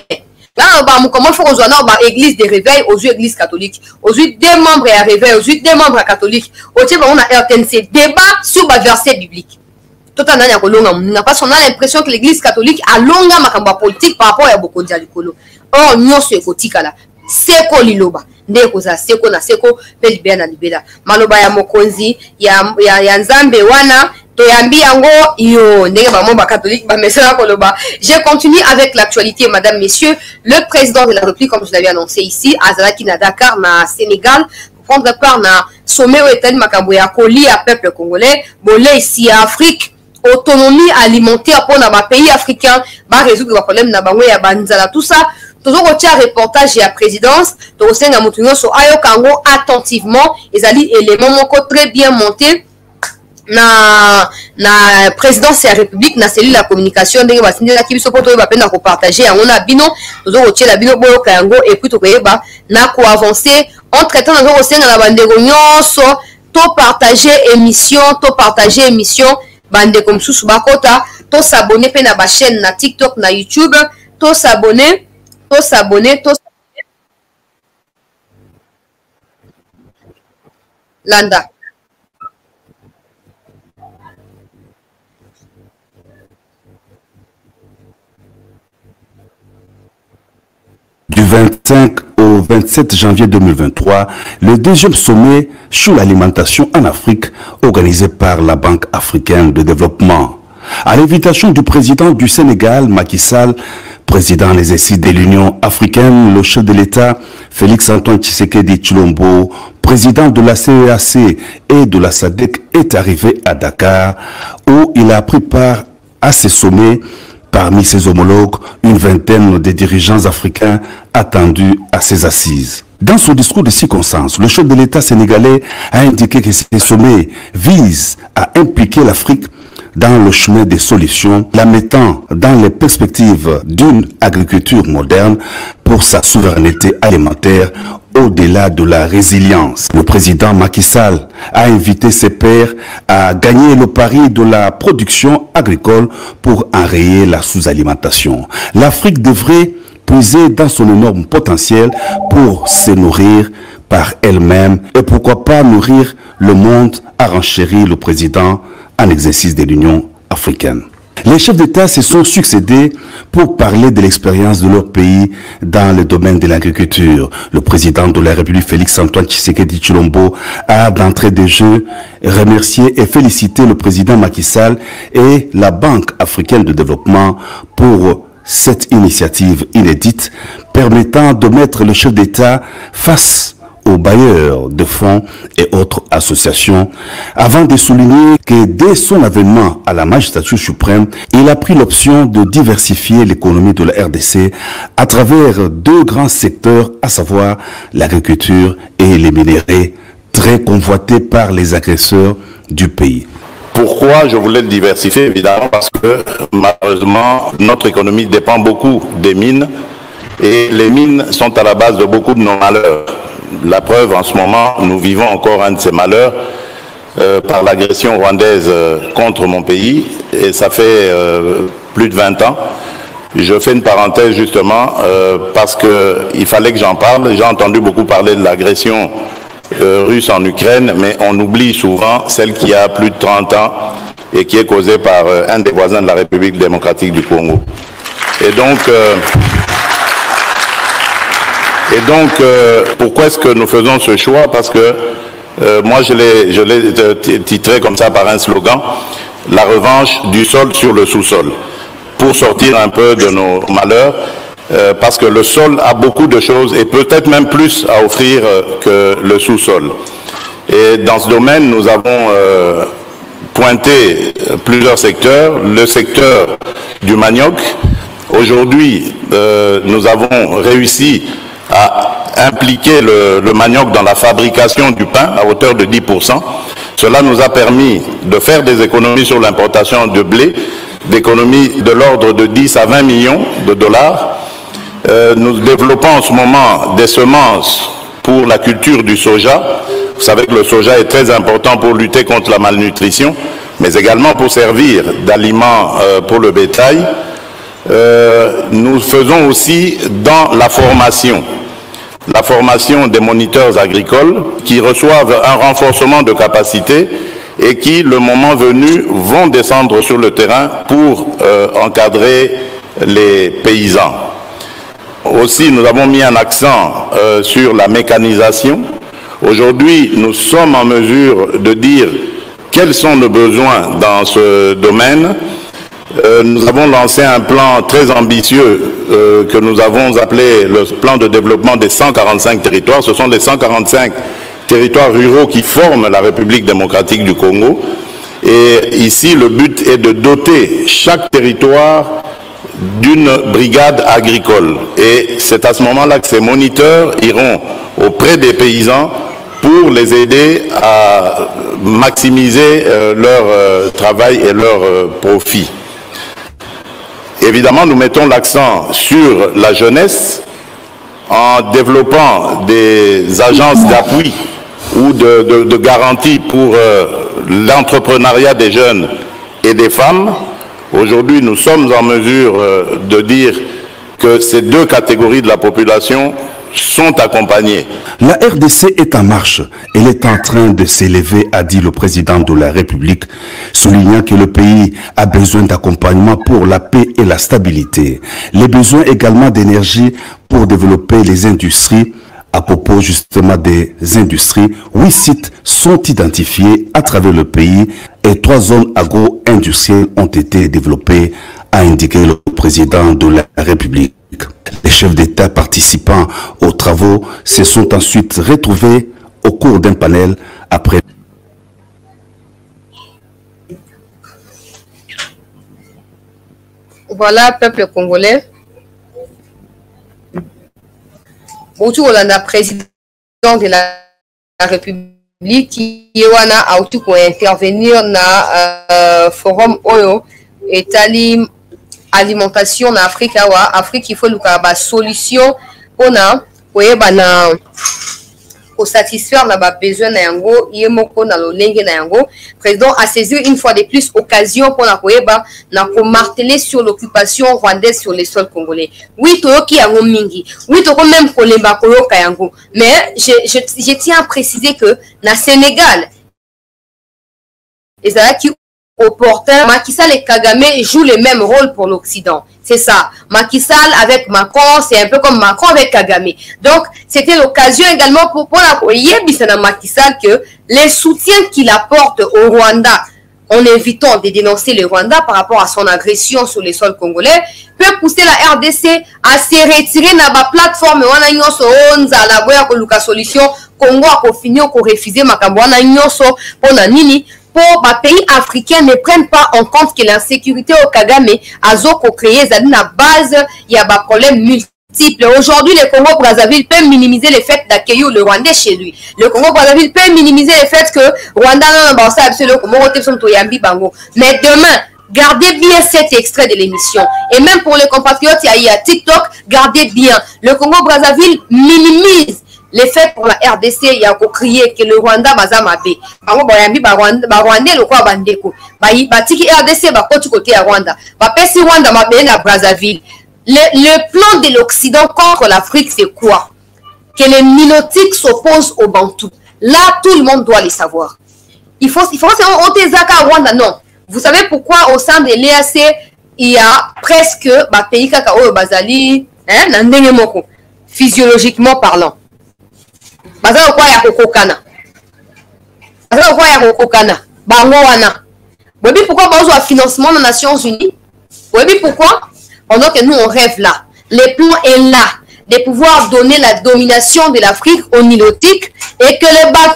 Là, comment faut qu'on soit église de réveil aux yeux église catholique, aux yeux des membres à réveil, aux yeux des membres catholiques. Au Tchèque, on a RTNC débat sur le verset biblique. totananya kolonga muninga parce qu'on a l'impression que l'église catholique a longa makambo politique par rapport à beaucoup de likolo. Or nyonso ekotikala seko liloba nde koza seko na seko pe libera na libera maloba ya mokonzi ya nzambe wana toyambi yango yo ndenge ba momba catholique ba mesala koloba. Je continue avec l'actualité madame messieurs. Le président de la République comme je l'avais annoncé ici azalaki na Dakar na Sénégal pour prendre part na sommet au état makambo ya koli à peuple congolais bolé ici à Afrique autonomie alimentaire pour na ba pays africains ba résoudre les problèmes na bango ya banzala tout ça. Toujours au tiers reportage et à présidence, toujours c'est un mouton sur Ayo Kango attentivement, ils allaient éléments très bien montés na présidence et la République, na cellule la communication, des basines qui biso poto ba pena ko partager, on a bino, toujours au tiers la bino boyo Kango et puis to ba na ko avancer entre temps toujours c'est na bandego nyonso to partager émission, bande comme sous bakota, to s'abonner pe na ba chaîne na TikTok na YouTube, to s'abonner Landa. Du 25 au 27 janvier 2023, le deuxième sommet sur l'alimentation en Afrique organisé par la Banque africaine de développement. À l'invitation du président du Sénégal, Macky Sall, président des exercices de l'Union africaine, le chef de l'État, Félix-Antoine Tshisekedi Tshilombo, président de la CEAC et de la SADC, est arrivé à Dakar, où il a pris part à ce sommet. Parmi ses homologues, une vingtaine de dirigeants africains attendus à ses assises. Dans son discours de circonstance, le chef de l'État sénégalais a indiqué que ce sommet vise à impliquer l'Afrique dans le chemin des solutions, la mettant dans les perspectives d'une agriculture moderne pour sa souveraineté alimentaire au-delà de la résilience. Le président Macky Sall a invité ses pairs à gagner le pari de la production agricole pour enrayer la sous-alimentation. L'Afrique devrait puiser dans son énorme potentiel pour se nourrir par elle-même et pourquoi pas nourrir le monde, a renchéri le président en exercice de l'Union africaine. Les chefs d'État se sont succédés pour parler de l'expérience de leur pays dans le domaine de l'agriculture. Le président de la République, Félix-Antoine Tshisekedi Tshilombo, a d'entrée de jeu remercié et félicité le président Macky Sall et la Banque africaine de développement pour cette initiative inédite permettant de mettre le chef d'État face aux bailleurs de fonds et autres associations, avant de souligner que dès son avènement à la magistrature suprême, il a pris l'option de diversifier l'économie de la RDC à travers deux grands secteurs, à savoir l'agriculture et les minéraux, très convoités par les agresseurs du pays. Pourquoi je voulais le diversifier? Évidemment parce que malheureusement notre économie dépend beaucoup des mines et les mines sont à la base de beaucoup de nos malheurs. La preuve, en ce moment, nous vivons encore un de ces malheurs par l'agression rwandaise contre mon pays, et ça fait plus de 20 ans. Je fais une parenthèse justement parce qu'il fallait que j'en parle. J'ai entendu beaucoup parler de l'agression russe en Ukraine, mais on oublie souvent celle qui a plus de 30 ans et qui est causée par un des voisins de la République démocratique du Congo. Et donc, pourquoi est-ce que nous faisons ce choix? Parce que moi, je l'ai titré comme ça par un slogan, la revanche du sol sur le sous-sol, pour sortir un peu de nos malheurs, parce que le sol a beaucoup de choses, et peut-être même plus à offrir que le sous-sol. Et dans ce domaine, nous avons pointé plusieurs secteurs. Le secteur du manioc. Aujourd'hui, nous avons réussi à impliquer le manioc dans la fabrication du pain à hauteur de 10%. Cela nous a permis de faire des économies sur l'importation de blé, d'économies de l'ordre de 10 à 20 millions de dollars. Nous développons en ce moment des semences pour la culture du soja. Vous savez que le soja est très important pour lutter contre la malnutrition, mais également pour servir d'aliment pour le bétail. Nous faisons aussi dans la formation des moniteurs agricoles qui reçoivent un renforcement de capacité et qui, le moment venu, vont descendre sur le terrain pour encadrer les paysans. Aussi, nous avons mis un accent sur la mécanisation. Aujourd'hui, nous sommes en mesure de dire quels sont nos besoins dans ce domaine. Nous avons lancé un plan très ambitieux que nous avons appelé le plan de développement des 145 territoires. Ce sont les 145 territoires ruraux qui forment la République démocratique du Congo. Et ici, le but est de doter chaque territoire d'une brigade agricole. Et c'est à ce moment-là que ces moniteurs iront auprès des paysans pour les aider à maximiser leur travail et leur profit. Évidemment, nous mettons l'accent sur la jeunesse en développant des agences d'appui ou de garantie pour l'entrepreneuriat des jeunes et des femmes. Aujourd'hui, nous sommes en mesure de dire que ces deux catégories de la population sont accompagnées. La RDC est en marche. Elle est en train de s'élever, a dit le président de la République, soulignant que le pays a besoin d'accompagnement pour la paix et la stabilité. Les besoins également d'énergie pour développer les industries. À propos justement des industries, 8 sites sont identifiés à travers le pays et 3 zones agro-industrielles ont été développées, a indiqué le président de la République. Les chefs d'État participant aux travaux se sont ensuite retrouvés au cours d'un panel après. Voilà, peuple congolais. Boutou Olanda, président de la République, qui a intervenir dans forum Oyo et alimentation en Afrique. Afrique, il faut une solution pour satisfaire nos besoins président a saisi une fois de plus occasion pour marteler sur l'occupation rwandaise sur les sols congolais. Oui, oui, même mais je tiens à préciser que dans le Sénégal, et ça qui opportun, Macky Sall et Kagame jouent le même rôle pour l'Occident. C'est ça. Macky Sall avec Macron, c'est un peu comme Macron avec Kagame. Donc, c'était l'occasion également pour la Macky Sall que les soutiens qu'il apporte au Rwanda, en évitant de dénoncer le Rwanda par rapport à son agression sur les sols congolais, peut pousser la RDC à se retirer dans la plateforme la solution Congo a fini ou refuser Makambouana Nyonso pour Nini. Pour les pays africains ne prennent pas en compte que l'insécurité au Kagame a créé la base, il y a des problèmes multiples. Aujourd'hui, le Congo-Brazzaville peut minimiser le fait d'accueillir le Rwandais chez lui. Le Congo-Brazzaville peut minimiser le fait que Rwanda n'a pas mais demain, gardez bien cet extrait de l'émission. Et même pour les compatriotes, il y a TikTok, gardez bien. Le Congo-Brazzaville minimise les faits pour la RDC, il y a crié que le Rwanda bazamabe. Rwanda le quoi bandeko. Tiki RDC côté à Rwanda. Si Rwanda m'a na Brazzaville. Le plan de l'Occident contre l'Afrique, c'est quoi? Que les Nilotiques s'opposent aux Bantous. Là, tout le monde doit le savoir. Il faut à Rwanda, non. Vous savez pourquoi au sein de l'EAC, il y a presque pays Kakao Bazali, physiologiquement parlant. Baza kwa ya kokokana. Baza kwa ya kokokana. Bango wana. Webi pourquoi bazo a financement des Nations Unies? Webi pourquoi? Pendant que nous on rêve là. Le plan est là de pouvoir donner la domination de l'Afrique aux Nilotiques et que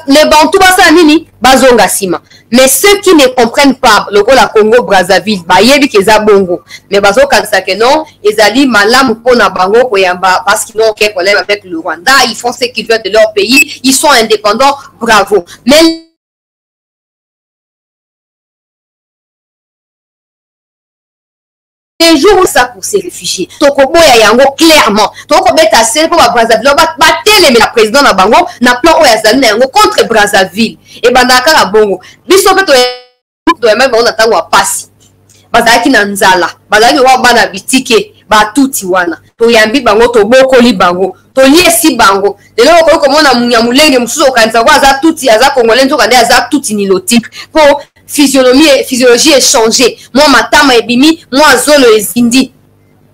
les Bantous basa nini bazonga sima. Mais ceux qui ne comprennent pas le Congo Brazzaville, bayebi keza bongo. Mais bazo kanisa que non, ezali malam pona bango koyamba parce qu'ils n'ont aucun problème avec le Rwanda, ils font ce qu'ils veulent de leur pays, ils sont indépendants, bravo. Mais les jours où ça pour ces réfugiés, Tokobo ya yango clairement, Toko beta sel pour Brazzaville, batele la président na bango na plan oyazali na yango contre Brazzaville. Et bandaka la bongo. Biso peto même on attend wa pasi. Bazaki na nzala, bazaki wa bana bitike, ba tuti wana. toyambi bango tobokoli bango toliesi bango lelo ko komona munyamulenge mususu okanza kwa za tuti aza congolais nzokande aza tuti nilotique pour physiologie échangée moi matama ebimi moi zolo ezindi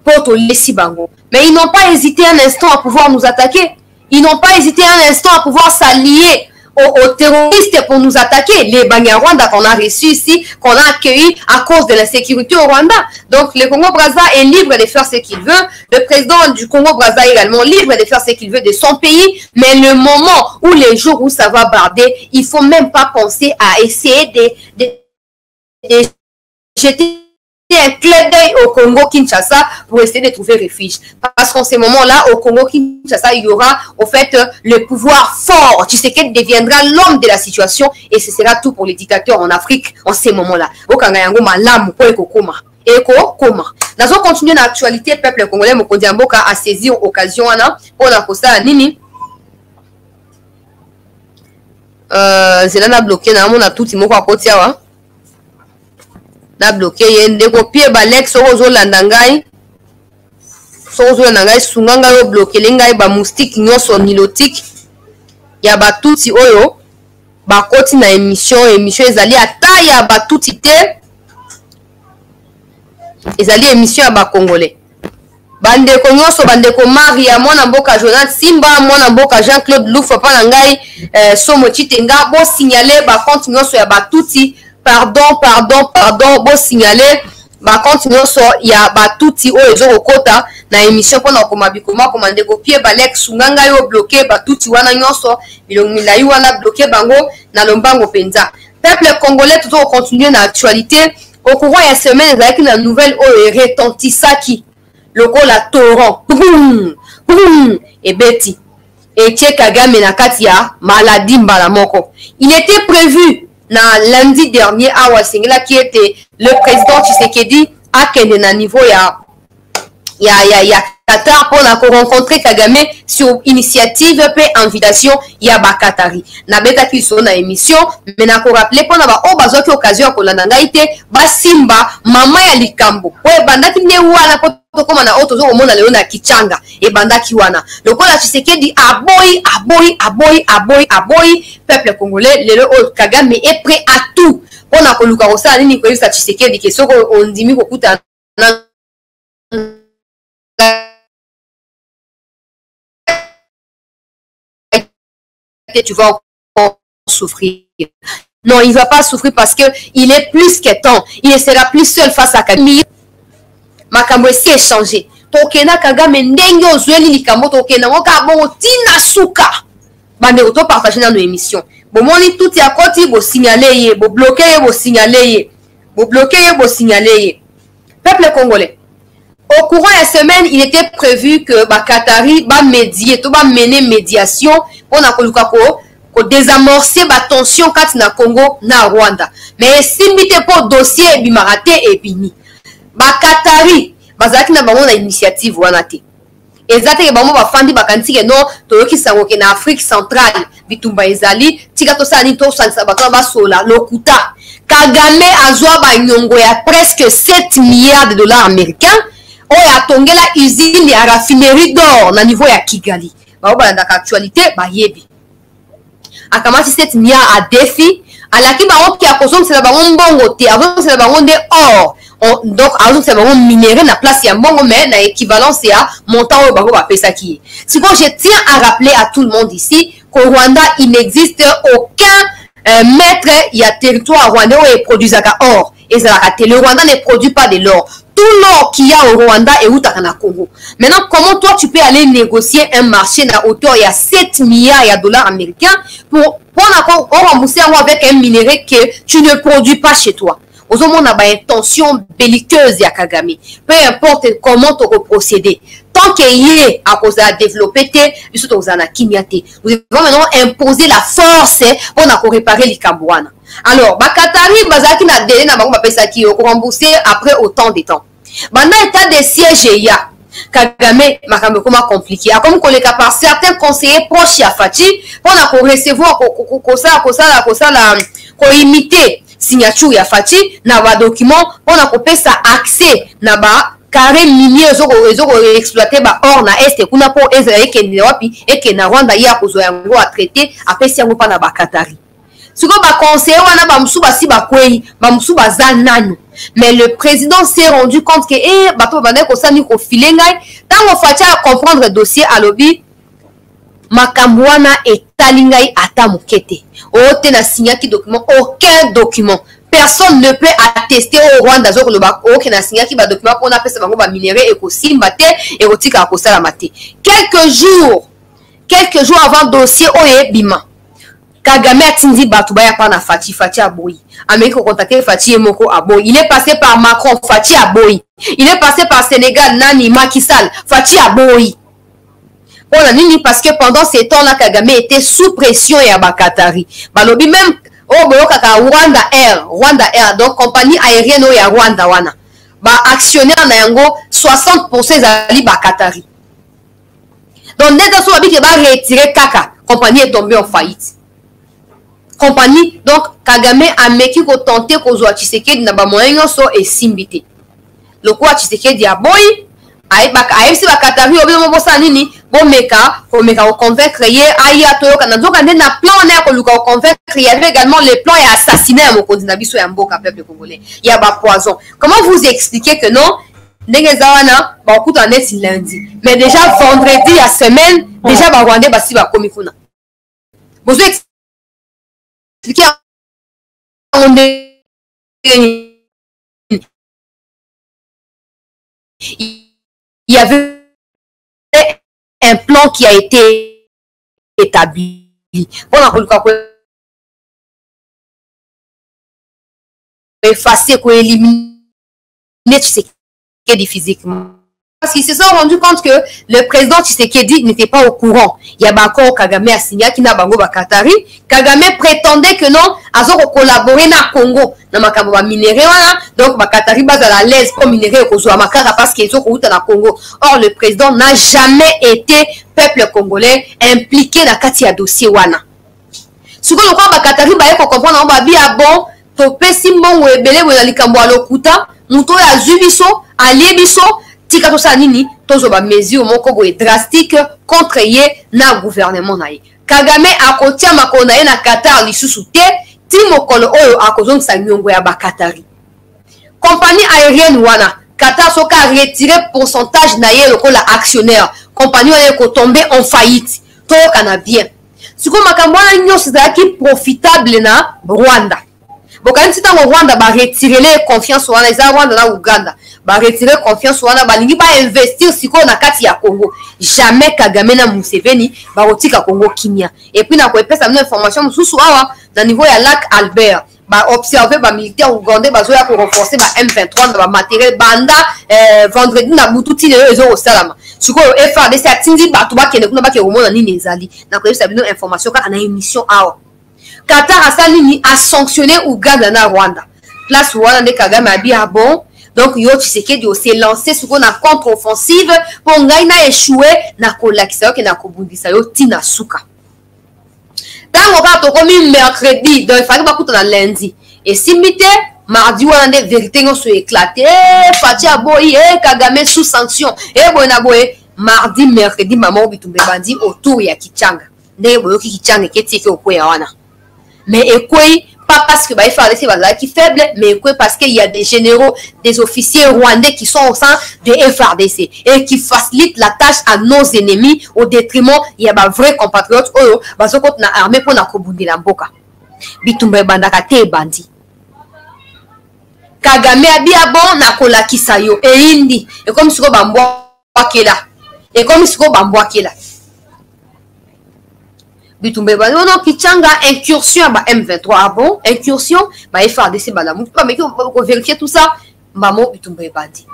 pour toliesi bango. Mais ils n'ont pas hésité un instant à pouvoir nous attaquer. Ils n'ont pas hésité un instant à pouvoir s'allier aux terroristes pour nous attaquer. Les Banyarwanda qu'on a reçus ici, qu'on a accueillis à cause de la sécurité au Rwanda. Donc le Congo-Brazza est libre de faire ce qu'il veut. Le président du Congo-Brazza est également libre de faire ce qu'il veut de son pays. Mais le moment où les jours où ça va barder, il ne faut même pas penser à essayer de jeter un clin d'œil au Congo-Kinshasa pour essayer de trouver refuge. Parce qu'en ces moments-là, au Congo-Kinshasa, il y aura au fait le pouvoir fort. Tshisekedi deviendra l'homme de la situation et ce sera tout pour les dictateurs en Afrique en ces moments-là. Nous allons continuer l'actualité. Le peuple congolais Mokondiamboka a saisi l'occasion pour la Costa Nini. Zelana bloqué, on a tout le monde à côté. Na bloqué ndeko pie balek sozo landangai sunganga yo bloqué lengai ba moustique nyoso nilotique ya batuti oyo bakoti na émission ezali ata ya batuti te ezali émission ya ba congolais bandeko nyoso bandeko Maria mwana mboka Jonathan Simba mwana mboka Jean-Claude Loufa pa ngai somo chitenga bo signaler ba compte nyoso ya batuti. Pardon, bon signaler, ma continue sur ya batuti o ezo okota na émission pona komabikoma komande ko pied balek sunganga yo bloqué batuti wana nyonso bilongila yo wana bloqué bango na lombango penza. Peuple congolais tout continuer na actualité au courant ya semaine avec une nouvelle o retentissaki loko la torrent et Betty et Tché Kagame na kati ya maladie mbala moko. Il était prévu lundi dernier à Wasingla qui était le président Tshisekedi à Kenya niveau ya Qatar pour rencontrer Kagame sur initiative et invitation ya Bakatari. Na beta qui sont na émission mais na ko rappeler pour na ba obazo ki occasion ko landa ite ba Simba mama ya likambo. Ouais banda ki ne wana ko koma na auto zo mona leo na kichanga e banda ki wana. Lokola Tshisekedi aboy peuple congolais le Kagame est prêt à tout. On a koluka kosa nini ko yisa Tshisekedi ke soko ondimi ko kuta tu vas encore souffrir. Non, il ne va pas souffrir parce qu'il est plus que temps. Il ne sera plus seul face à Kagame. Makambo esi échangé. Tokena Kagame ndenge ozweli likambo tokena ngoka bongo tina suka. Bande auto partager dans nos émissions. Bon moni tout ya koti bo signaler ye, bo bloquer ye, bo signaler ye. Bo bloquer ye, bo signaler ye. Peuple congolais. Au courant de la semaine, il était prévu que Bakatari va médier, tout va mener médiation pour na désamorcer la tension quand na Congo na Rwanda. Mais si mite pour dossier bimarate et bini. Bakatari, bazaki na bango na initiative wanate. Ezate ke bango bafandi bakanti ke non toyoki sango ke na Afrique centrale bitumba ezali tika to sani to sansa bakaba basola lokuta. Kagame azwa ba nyongo ya presque 7 milliards de dollars américains. Oya tongela usine ya raffinerie d'or na niveau ya Kigali. Ba obalanda ka actualité ba yebi. Akamati 7 milliards à défi, alaki ba on ki akozom c'est ba mbongo te, avant c'est ba nde or. Donc azom c'est ba minéraux na place ya mbongo mais na équivalence ya montant au bango ba pesa ki. Si bon je tiens à rappeler à tout le monde ici qu'au Rwanda il n'existe aucun maître il y a territoire rwandais où il produit or. Et ça le Rwanda ne produit pas de l'or. Tout l'or qu'il y a au Rwanda est où t'as na Congo. Maintenant, comment toi tu peux aller négocier un marché à hauteur il y a 7 milliards de dollars américains pour rembourser avec un minerai que tu ne produis pas chez toi. Aux hommes, on a une intention belliqueuse à Kagame. Peu importe comment tu vas procéder. Tant qu'il y est à cause de développer, nous devons maintenant imposer la force pour réparer les Kambouana. Alors, Bakatari, Bazaki na délai na bango bapesa ki yo rembourser après autant de temps. Banda état de siège ya Kagame makambo koma compliqué. Comme koleka par certains conseillers proches ya Fachi pour na ko recevoir ko imiter signature ya Fachi na ba document pour na ko pesa accès na ba carré minier exploité ba or na est kuna po Israël kende wapi et que na Rwanda ya kozo yango a traité apesi yango pa na ba Qatari siko ba conseiller wana ba musuba si ba kwei ba musuba za nanu mais le président s'est rendu compte que bato bande ko sani ko filengai tango facha comprendre le dossier à lobby makambo wana etalingai ata mukete ote na signaki document aucun document. Personne ne peut attester au Rwanda qui n'a signé qui va document pour na pesa bango ba minerai et ko simba te et otika ko sala mate. Quelques jours avant dossier oye bima. Kagame atindi batu ba ya pa na Fati aboyi. Amérique contacté Fati Emoko aboyi. Il est passé par Macron Fati aboyi. Il est passé par Sénégal Nani Macky Sall Fati aboyi. On a nini parce que pendant ces temps là Kagame était sous pression et à Bakatari. Balobi même Rwanda Air, donc compagnie aérienne au Rwanda wana. Ba actionnaire na yango 60% zali ba Qatari. Donc dès que so abi ke ba retirer kaka, compagnie est tombée en faillite. Compagnie donc Kagame a meki ko tenter ko zo Tshisekedi na ba moyen so et simbité. Le quoi Tshisekedi a boy si ba Qatari obi mo bosa nini bon meka ko convaincre ye aya toyo kana donc ande na plan na ko luka convaincre il y avait également les plans et assassiner mon candidat biso ya mboka peuple congolais il y a ba poison. Comment vous expliquer que non ndenge zawana ba okuta net lundi mais déjà vendredi la semaine déjà ba Rwandais basi ba komi kuna vous expliquer on il y avait un plan qui a été établi. On a effacer, éliminer Tshisekedi physiquement. Parce qu'ils se sont rendus compte que le président Tshisekedi n'était pas au courant. Il y a encore Kagame a signé qui n'a pas Bakatari. Kagame prétendait que non, ils ont collaboré na Congo. Na makambo ba minéré wana, donc Bakatari base à la l'aise pour minérer au Makara parce qu'ils ont route na Congo. Or le président n'a jamais été peuple congolais impliqué dans katia dossier wana. Ce que le roi Bakatari ba ko comprendre ba bia bon, to pesi mbongo ebele bo na likambo alokuta, muto ya zubiso, aliebiso tika to sa nini tozo ba mesure moko boye drastique contre ye na gouvernement na ye. Kagame akotia makona ye na Qatar lisusu te ti mokolo oyo akozongisa nyongo ya Bakatari. Compagnie aérienne wana Qatar soka retiré pourcentage na ye lokola actionnaire. Compagnie wana ko tomber en faillite. To kana bien. Siko makambo wana nyonso zaki profitable na Rwanda. Bokani si tango Rwanda ba retirer les confiance wana za Rwanda na Uganda. Ba retirer confiance wana balingi ba investir siko na kati ya Congo. Jamais Kagame na Museveni ba rotika Congo kimia. Et puis na ko epesa une information mususu awa na niveau ya lac Albert. Ba observer ba militaire ougandais ba zoya ko renforcer ba M23 na ba matériel banda vendredi na bututi le ezo salama. Siko FARDC atindi ba to ba kene kuna ba ke romona nini ezali. Na ko epesa une information ka na émission awa. Qatar a sanctionné Ouganda na Rwanda. Place Rwanda de Kagame a dit ah bon. Donc yo Tshisekedi s'est lancé sur une contre-offensive pour ngaina échouer na kolakisa que na kobundisa yo tina suka. Tango ka to komi mercredi donc il fallait pas kuta na lundi. Et simité mardi wana de vérité ngo so éclaté. Fatia boy Kagame sous sanction. Bona boy mardi mercredi maman bitumbe bandi autour ya Kichanga. Ndenge boyo Kichanga ketike okoya wana. Mais quoi, pas parce que il faut laisser qui faible, mais quoi parce qu'il y a des généraux, des officiers rwandais qui sont au sein de FARDC et qui facilitent la tâche à nos ennemis au détriment il y a des vrais compatriotes oyo bazoko na armée pour na kobundi la mboka. Bitumbe bandaka te bandi. Kagame abia bon na kolakisa yo e indi et comme siko bambwa kela. Et comme siko bambwa kela. Bitumbe ba non Kichanga incursion ba M23 ah bon incursion ba FARDC ba la mou pas mais qu'on vérifier tout ça maman Bitumbe bandi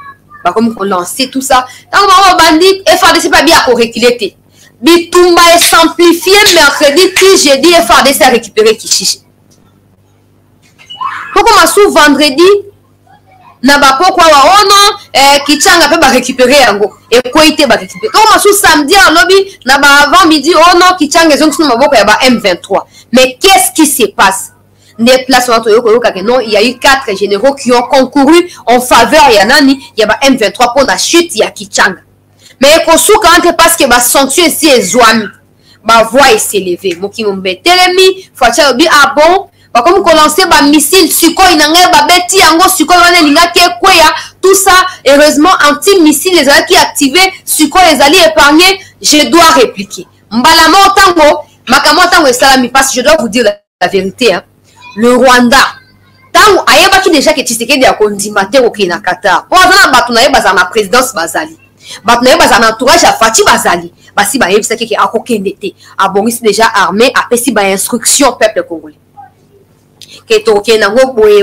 ba comme qu'on lancer tout ça tant maman bandi FARDC pas bien qu'on reculer Bitumba est simplifié mercredi puis jeudi FARDC a récupéré Kishishi pourquoi sous vendredi na ba pourquoi oh non Kichanga peut ba récupérer yango et quoi était ba récupérer comme sous samedi en lobby na ba avant midi oh non Kichanga zong sous maboko ya ba M23 mais qu'est-ce qui se passe des places non, il y a eu 4 généraux qui ont concouru en faveur ya nani ya ba M23 pour la chute ya Kichanga. Mais qu'on sou quand parce que ba sanction ici ezwami ba voix s'élever moki mombe telemi facha obi ah bon ba comme commencer ba missile suko inanga ba beti yango suko wana linga ke kweya tout ça heureusement anti-missile les qui activé suko les alliés épargnés. Je dois répliquer mbala motango makamo tango esalami parce que je dois vous dire la vérité hein. Le Rwanda tango ayebaki déjà que Tshisekedi a kondimate oki na Qatar po azana batu na yeba za na présidence bazali batu na yeba za na entourage ya Fachi bazali basi ba yebisa ke akokende te abongisi déjà armé apesi ba instruction peuple congolais ke toke na ngo boye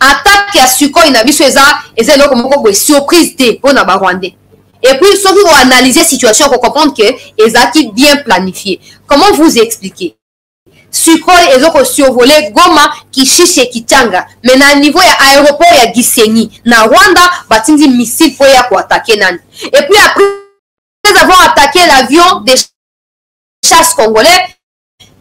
attaque ya Sukhoi na biso eza eloko moko boye surprise te pona ba Rwandais. Et puis ceux qui vont analyser situation pour comprendre que ezaki bien planifié. Comment vous expliquer? Sukhoi ezoko survolé Goma, Kishishe, Kichanga. Mais na niveau ya aéroport ya Gisenyi na Rwanda batindi missile pour ya attaquer nani. Et puis après avoir attaqué l'avion des chasse congolais,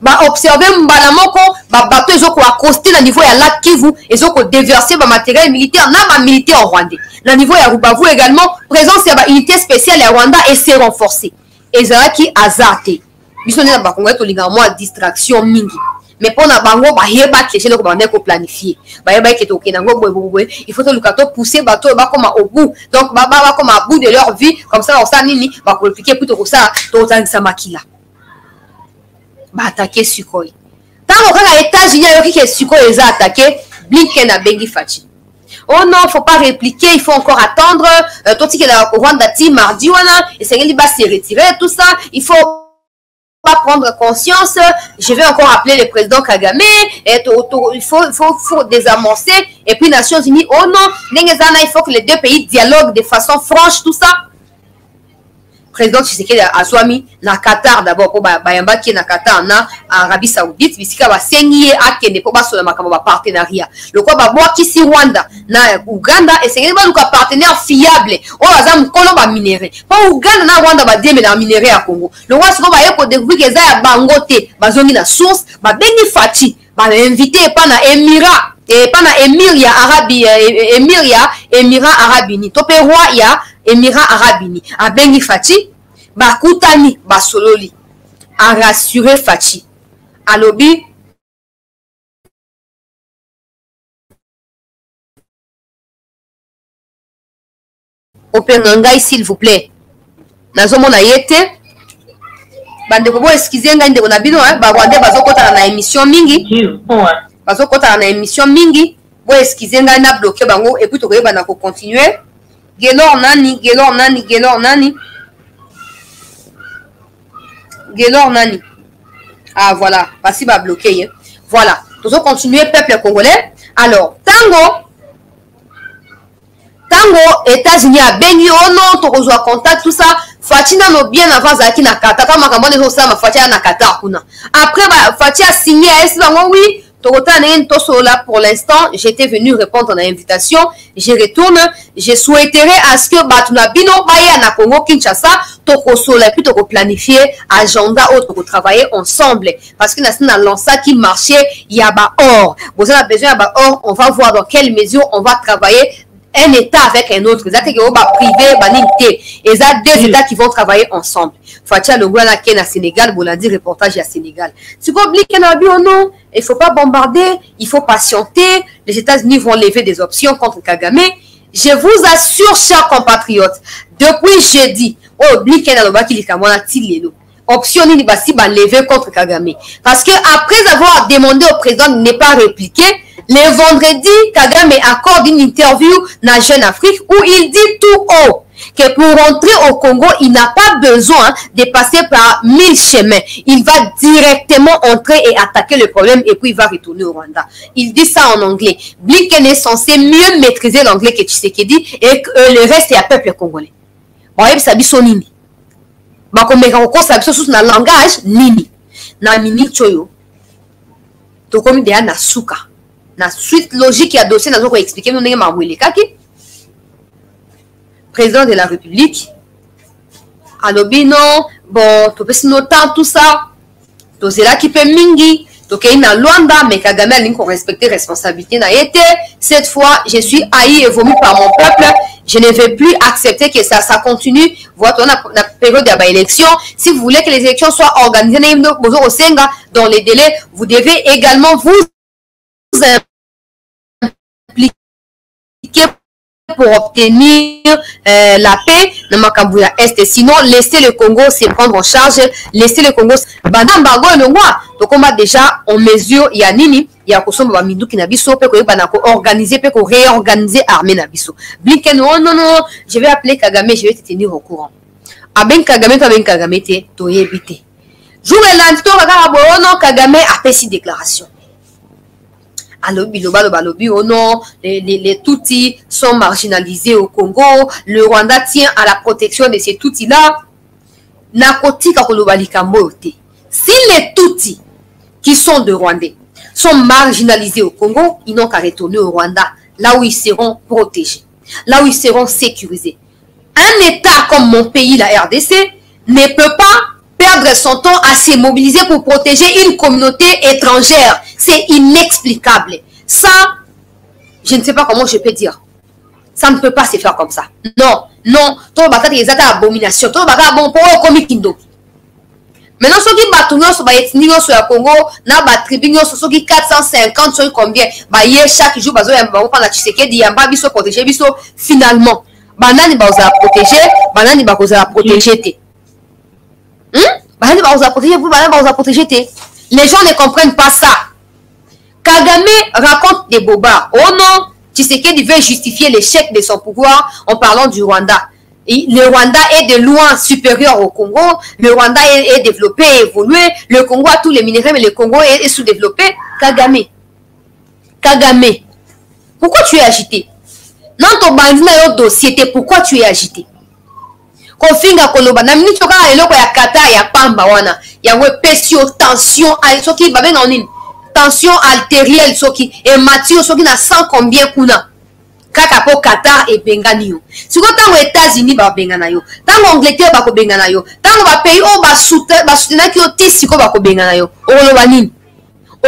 ba observer mbala moko ba bateau ezoko accosté na niveau ya lac Kivu ezoko déverser ba matériel militaire na ba militaire en Rwanda. Na niveau ya Rubavu également présence ya ba unité spéciale ya Rwanda et s'est renforcée. Ezalaki azarte. Biso na ba Congolais to linga moi distraction mingi. Mais pour na bango ba yeba que chez ko ba ndeko planifier. Ba yeba ke to kenango boye il faut to lukato pousser bateau ba comme au bout. Donc ba comme à bout de leur vie comme ça on sa nini ba ko expliquer plutôt que ça to tangisa makila. Ba attaquer Sukhoi. Tant que les États-Unis ont dit que Sukhoi les a attaqués, Blinken a bengi Fachi. Oh non, faut pas répliquer, il faut encore attendre. Tout ce qui est là au Rwanda, mardi, et c'est qu'il va se retirer, tout ça. Il faut pas prendre conscience. Je vais encore appeler le président Kagame. Il faut désamorcer. Et puis Nations Unies, oh non, il faut que les deux pays dialoguent de façon franche, tout ça. Président Tshisekedi azwami na Qatar d'abord pour bayamba qui na Qatar na Arabie Saoudite bisika ba sengi akende pour ba sola makambo ba partenariat le quoi ba boa kisi Rwanda na Uganda et c'est ba luka partenaire fiable o azam kolo ba minéré pour Uganda na Rwanda ba deme na minéré ya Congo le quoi siko ba yeko découvrir que za ya bangote bazongi na source ba bengi Fachi ba invité pas na Émirat et pas na Émirat Arabie Émirat Arabini topé roi ya Émirat Arabini a bengi Fachi ba kutani ba sololi a rassurer Fachi a lobby Openangai s'il vous plaît nazomona yete bande ko bo excusez ngai ndeko na bino ba Rwanda bazokota na émission mingi bazokota na émission mingi bo excusez ngai na bloquer bango et puis to koyeba na ko continuer Gelor nani ah voilà pas va bloquer voilà nous allons continuer peuple congolais alors tango États-Unis a bengi oh non to rejoint contact tout ça Fatina no bien avant zaki na Qatar kama kama les autres ma Fatina na Qatar kuna après Fatina a signé à est oui pour l'instant, j'étais venu répondre à l'invitation. Je retourne. Je souhaiterais à ce que Batuna Bino Baya na Congo Kinshasa, Toko Sola, puis Toko planifier agenda autre pour travailler ensemble. Parce que nous avons lancé qui marchait, il y a or. Vous avez besoin de or, on va voir dans quelle mesure on va travailler un État avec un autre. C'est privé, et ça deux États qui vont travailler ensemble. Fatia le Gouana Ken à Sénégal, Bolandi reportage à Sénégal. Tu compliques oh non, il faut pas bombarder, il faut patienter. Les États-Unis vont lever des options contre Kagame. Je vous assure, chers compatriotes, depuis jeudi, Blinken a option ni basi ba lever contre Kagame. Parce que après avoir demandé au président de ne pas répliquer, le vendredi, Kagame accorde une interview dans Jeune Afrique où il dit tout haut que pour rentrer au Congo, il n'a pas besoin de passer par 1000 chemins. Il va directement entrer et attaquer le problème et puis il va retourner au Rwanda. Il dit ça en anglais. Blinken est censé mieux maîtriser l'anglais que Tshisekedi et que le reste est à peuple congolais. Bon, il s'habille son nini. Bah, comme on s'habille sous le langage, nini. Na mini choyo. To comme de na suka. Na suite logique ya dossier, nous allons expliquer, nous n'avons pas vu kaki. Président de la République, alobi non, bon, tu peux noter tout ça, tu sais là qui peut mingi, Donc, il y a Luanda, mais Kagame a respecté responsabilité. Cette fois, je suis haï et vomi par mon peuple. Je ne vais plus accepter que ça continue. Voilà, on a la période d'élection. Si vous voulez que les élections soient organisées dans les délais, vous devez également vous impliquer pour obtenir la paix dans Makambouya Est. Sinon, laissez le Congo se prendre en charge. Laissez le Congo. Donc, on va déjà en mesure, il y a Nini, il y a Kosomba Mindou qui n'a pas organiser, réorganiser l'armée Nabiso. Blinken, oh non, je vais appeler Kagame, je vais te tenir au courant. Aben Kagame, to éviter. Jour et lundi, Kagame a fait cette déclaration. Oh non, les Tutsis sont marginalisés au Congo. Le Rwanda tient à la protection de ces Tutsis-là. Si les Tutsis qui sont de Rwandais sont marginalisés au Congo, ils n'ont qu'à retourner au Rwanda, là où ils seront protégés, là où ils seront sécurisés. Un État comme mon pays, la RDC, ne peut pas perdre son temps à se mobiliser pour protéger une communauté étrangère. C'est inexplicable. Ça, je ne sais pas comment je peux dire. Ça ne peut pas se faire comme ça. Non, non. Tout le monde est abomination. Tout le monde est comme Kindo. Maintenant, ceux qui battent sur le Congo, na ba tribu ceux qui 450 sur combien, ba hier chaque jour bazo ya ba la Tshisekedi ya ba biso protéger biso finalement. Banani ba oza protéger, banani ba oza protéger té. Banani ba oza protéger, vous banani ba oza protéger té. Les gens ne comprennent pas ça. Kagame raconte des bobards. Oh non, Tshisekedi veut justifier l'échec de son pouvoir en parlant du Rwanda. Le Rwanda est de loin supérieur au Congo. Le Rwanda est développé, évolué. Le Congo a tous les minéraux, mais le Congo est sous-développé. Kagame. Kagame. Pourquoi tu es agité? Non, ton bandit n'a pas dossier. Pourquoi tu es agité? Kofinga koloba. Na minute toka eloko ya kata ya pamba wana. Ya we pesio tension. Soki babe na onine. Tension artérielle soki. Et Mathieu soki na 100 combien kuna. Kaka po Qatar et bengani yo. Si ko tango États-Unis ba bengana yo, tango Angleterre ba ko bengana yo, tango ba pays o ba soutenir ki o tisi ko ba ko bengana yo. Okoloba nini?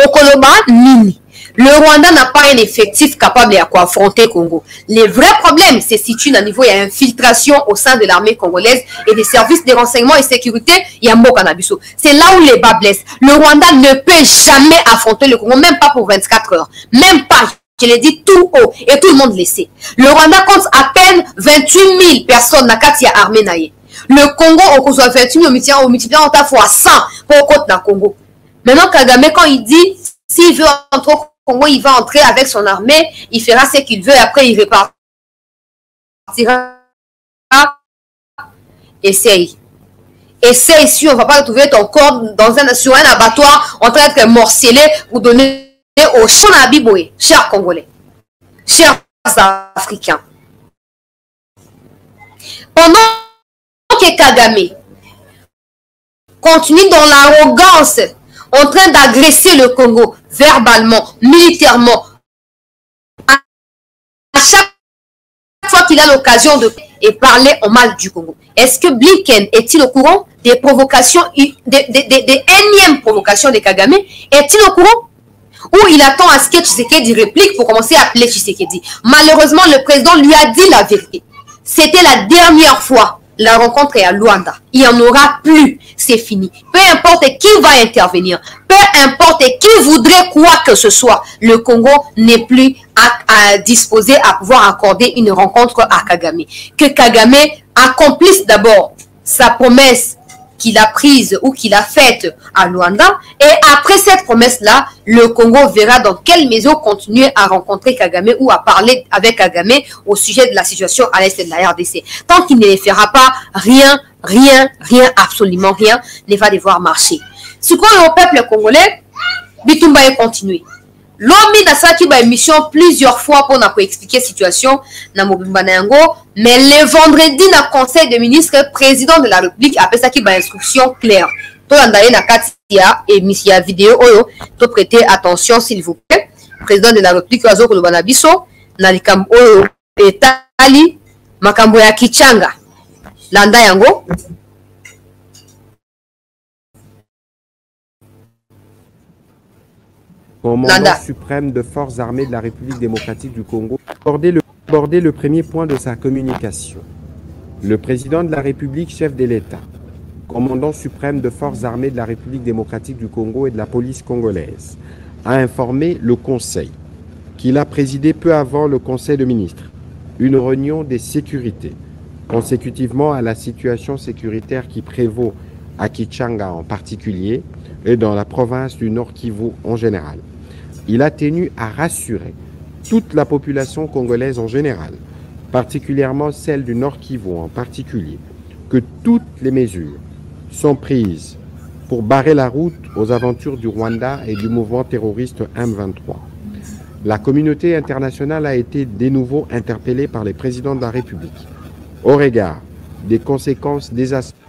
Okoloba nini? Le Rwanda n'a pas un effectif capable à affronter Congo. Le vrai problème se situe au niveau, il y a infiltration au sein de l'armée congolaise et des services de renseignement et sécurité, il y a Mokanabiso. C'est là où les bas blessent. Le Rwanda ne peut jamais affronter le Congo, même pas pour 24 heures. Même pas. Je l'ai dit tout haut et tout le monde le sait. Le Rwanda compte à peine 28 000 personnes dans la armée naïe. Le Congo, on compte 28 000, on multiplie en fois 100 pour compte dans le Congo. Maintenant, Kagame, quand il dit, s'il veut entrer au Congo, il va entrer avec son armée, il fera ce qu'il veut, et après il repartira. Essaye. Essaye, si on ne va pas retrouver ton corps sur un abattoir en train d'être morcelé pour donner au Shonabiboé, chers Congolais, chers Africains. Pendant que Kagame continue dans l'arrogance, en train d'agresser le Congo, verbalement, militairement, à chaque fois qu'il a l'occasion de parler en mal du Congo. Est-ce que Blinken est-il au courant des provocations, des énièmes provocations de Kagame? Est-il au courant? Ou il attend à ce que Tshisekedi réplique pour commencer à appeler Tshisekedi? Malheureusement, le président lui a dit la vérité. C'était la dernière fois. La rencontre est à Luanda. Il n'y en aura plus. C'est fini. Peu importe qui va intervenir, peu importe qui voudrait quoi que ce soit, le Congo n'est plus à disposer à pouvoir accorder une rencontre à Kagame. Que Kagame accomplisse d'abord sa promesse qu'il a prise ou qu'il a faite à Luanda. Et après cette promesse-là, le Congo verra dans quelle mesure continuer à rencontrer Kagame ou à parler avec Kagame au sujet de la situation à l'est de la RDC. Tant qu'il ne les fera pas, rien, absolument rien ne va devoir marcher. Ce qu'on est au peuple congolais, Bitumba est continué. L'homme n'a sa émission plusieurs fois pour expliquer la situation dans Mobimba Nango, mais le vendredi dans le conseil des ministres, président de la République a fait ça qui une instruction claire. Tout le monde a émission vidéo, tout prêter attention s'il vous plaît. Président de la République, Ozo Kolobanabiso, Nalikam Oyo, Etali, Makambo ya Kichanga, Landa Yango. commandant suprême de forces armées de la République démocratique du Congo, aborder le premier point de sa communication. Le président de la République, chef de l'État, commandant suprême de forces armées de la République démocratique du Congo et de la police congolaise, a informé le Conseil qu'il a présidé peu avant le Conseil de ministres une réunion des sécurités, consécutivement à la situation sécuritaire qui prévaut à Kichanga en particulier et dans la province du Nord Kivu en général. Il a tenu à rassurer toute la population congolaise en général, particulièrement celle du Nord Kivu en particulier, que toutes les mesures sont prises pour barrer la route aux aventures du Rwanda et du mouvement terroriste M23. La communauté internationale a été de nouveau interpellée par les présidents de la République au regard des conséquences désastreuses.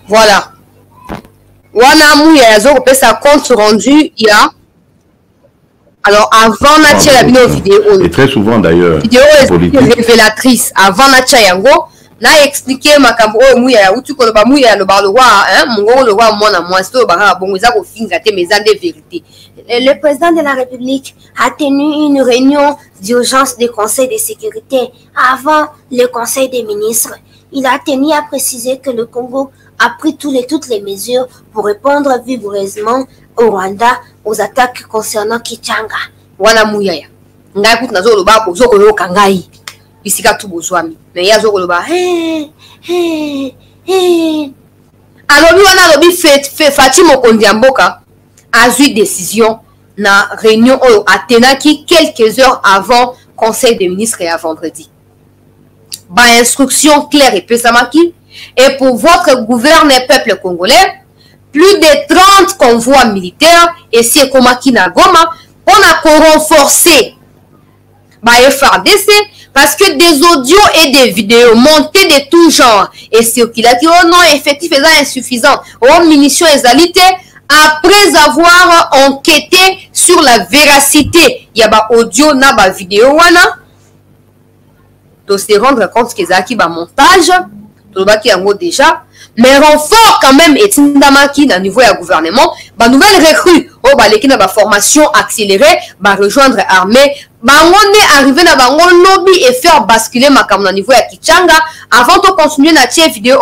Voilà. Wana Mouya yazo sa compte rendu il y a. Alors avant la vidéo. Et très souvent d'ailleurs. Vidéo révélatrice avant la yango. Na expliqué makambo Mouya ya utu ko ba Mouya lo ba lo wa mongo lo wa mona mwasto ba bongo za ko finga te mes de vérité. Le président de la République a tenu une réunion d'urgence du Conseil de sécurité avant le Conseil des ministres. Il a tenu à préciser que le Congo a pris toutes les mesures pour répondre vigoureusement au Rwanda aux attaques concernant Kichanga. Wana Mouya. Ngai kutu nazo lo ba ko zo ko yo kangai. Bisika tu bozwami. Mais yazo ko lo ba alors wana lobi fait Fatima Kondiamboka a eu décision na réunion Athénaki quelques heures avant Conseil des ministres et à vendredi. Ba instruction claire et pesamaki. Et pour votre gouvernement peuple congolais, plus de 30 convois militaires et c'est comme na Goma on a renforcé FARDC parce que des audios et des vidéos montés de tout genre et circulent qui non effectif est insuffisant aux munitions et alité après avoir enquêté sur la véracité il y a audio na vidéo wana donc se rendre compte que zaki montage déjà, mais renfort quand même est indamaki dans le niveau du gouvernement. Nouvelle recrue, l'équipe de formation accélérée, rejoindre l'armée. On est arrivé dans le lobby et faire basculer ma cam dans le niveau de Kichanga. Avant de continuer notre vidéo,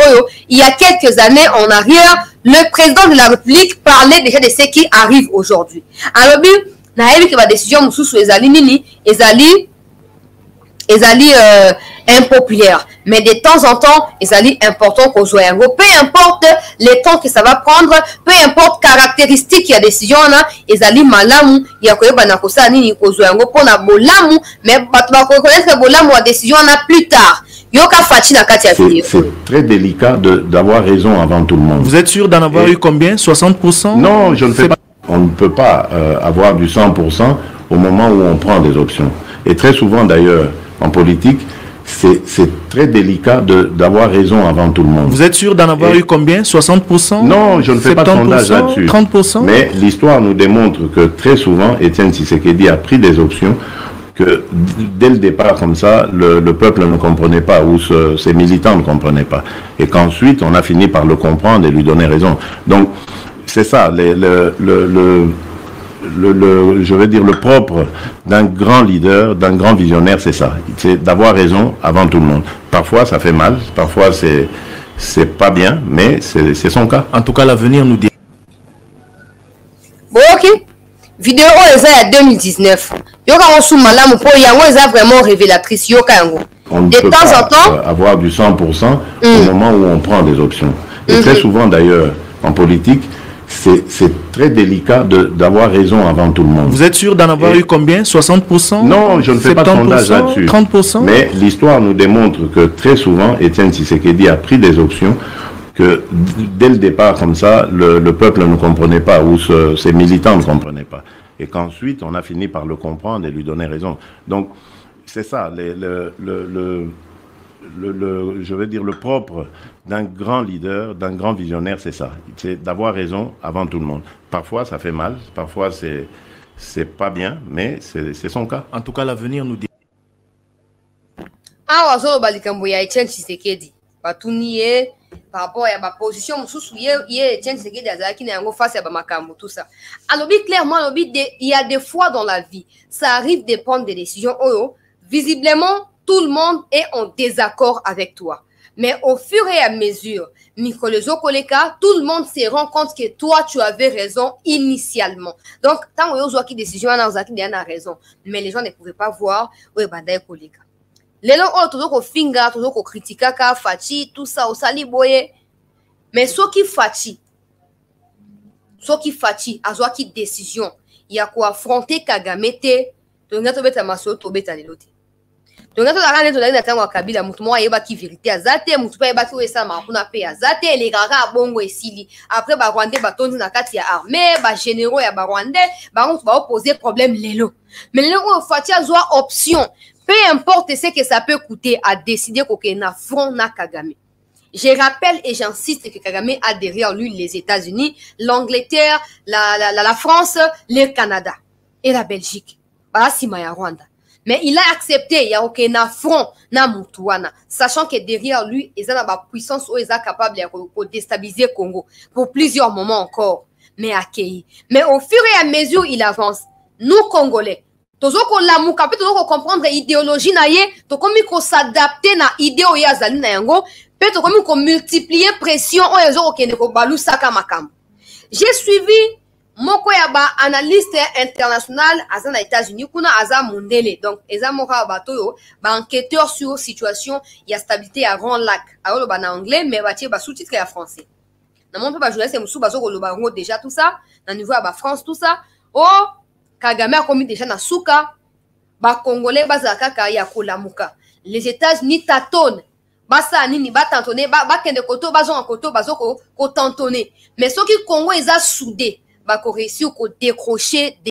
il y a quelques années en arrière, le président de la République parlait déjà de ce qui arrive aujourd'hui. Alors, il y a une décision sur les alimini, impopulaire. Mais de temps en temps, il est important qu'on soit un peu importe le temps que ça va prendre, peu importe caractéristiques il y a décision là, ils allaient malamu, il y a quoi bana kosa nini ko zo yango pona bolamu, mais batu ba connaître bolamu a décision là plus tard. Yoka Fati na kati ya vidéo. C'est très délicat d'avoir raison avant tout le monde. Vous êtes sûr d'en avoir eu combien? 60%? Non, je ne fais pas. On ne peut pas avoir du 100% au moment où on prend des options. Et très souvent d'ailleurs en politique, c'est très délicat d'avoir raison avant tout le monde. Vous êtes sûr d'en avoir eu combien? 60%? Non, je ne fais pas de sondage là-dessus. 30%? Mais l'histoire nous démontre que très souvent, Étienne Tshisekedi a pris des options que dès le départ, comme ça, le peuple ne comprenait pas, ou ses militants ne comprenaient pas. Et qu'ensuite, on a fini par le comprendre et lui donner raison. Donc, c'est ça, je veux dire, le propre d'un grand leader, d'un grand visionnaire, c'est ça. C'est d'avoir raison avant tout le monde. Parfois, ça fait mal. Parfois, c'est pas bien, mais c'est son cas. En tout cas, l'avenir nous dit. Bon, ok. Vidéo, est à 2019. Yoka Rosu Malamu, pour Yango, est vraiment révélatrice. Yoka Yango. On ne peut pas avoir du 100% au moment où on prend des options. Et très souvent, d'ailleurs, en politique, c'est très délicat d'avoir raison avant tout le monde. Vous êtes sûr d'en avoir eu combien? 60%? Non, je ne fais pas de sondage là-dessus. 30%? Mais l'histoire nous démontre que très souvent, Étienne Tshisekedi a pris des options que dès le départ, comme ça, le peuple ne comprenait pas, ou ses militants ne comprenaient pas. Et qu'ensuite, on a fini par le comprendre et lui donner raison. Donc, c'est ça, je veux dire, le propre d'un grand leader, d'un grand visionnaire, c'est ça. C'est d'avoir raison avant tout le monde. Parfois, ça fait mal. Parfois, c'est pas bien, mais c'est son cas. En tout cas, l'avenir nous dit. Ah, wazo balikambo ya Etienne Tshisekedi. Batuniye, par rapport à ma position face à Bamakambo, tout ça. Alors, clairement, il y a des fois dans la vie, ça arrive de prendre des décisions. Visiblement, tout le monde est en désaccord avec toi. Mais au fur et à mesure, tout le monde se rend compte que toi, tu avais raison initialement. Donc, tant que tu as décision, tu as raison. Mais les gens ne pouvaient pas voir. Les gens ont finger, toujours critiquer, fachi, tout ça, au sali boye. Mais ce qui fachi, a qui décision, il y a quoi affronter Kagame, donc tu as maso, tu as lelote. Donc tu as Kabila, mutu mo ayeba ki vérité azate, mutu pa yeba ki wesa makuna pe azate, les gaga bongo esili. Après ba Rwandais ba tondi na kati ya armée, ba généraux ya ba Rwandais, ba on va poser problème lelo. Mais lelo fachi a zoa option. Peu importe ce que ça peut coûter à décider qu'on a front na Kagame. Je rappelle et j'insiste que Kagame a derrière lui les États-Unis, l'Angleterre, la France, le Canada et la Belgique. Voilà Simaya Rwanda. Mais il a accepté, il y a aucun affront na Mutuana, sachant que derrière lui, il a la puissance où il est capable de déstabiliser le Congo pour plusieurs moments encore. Mais accueilli. Mais au fur et à mesure, il avance. Nous, Congolais, tozoko lamuka pe tozoko comprendre idéologie na ye to komi ko s'adapter na idéo ya zali na yango pe to komi ko multiplier pression o ezoko kende ko balusa ka makam. J'ai suivi moko ya ba analyste international azana États-Unis kuna aza mundele donc eza moka bato yo ba enquêteur sur situation ya stabilité à Grand Lac alors ba na anglais mais ba tie ba sous-titre ya français. Na mon pe ba journaliste musu bazoko lo ba ngo déjà tout ça na niveau ya ba France tout ça oh Kagame a commis déjà na souka, ba Congolais baza kaka ya kolamuka. Les États-Unis tâtonnent. Basa nini ba tantonner, ba kende koto bazo en koto bazo ko tantonner. Mais ceux qui Congo ils a soudé, ba ko réussir ko décrocher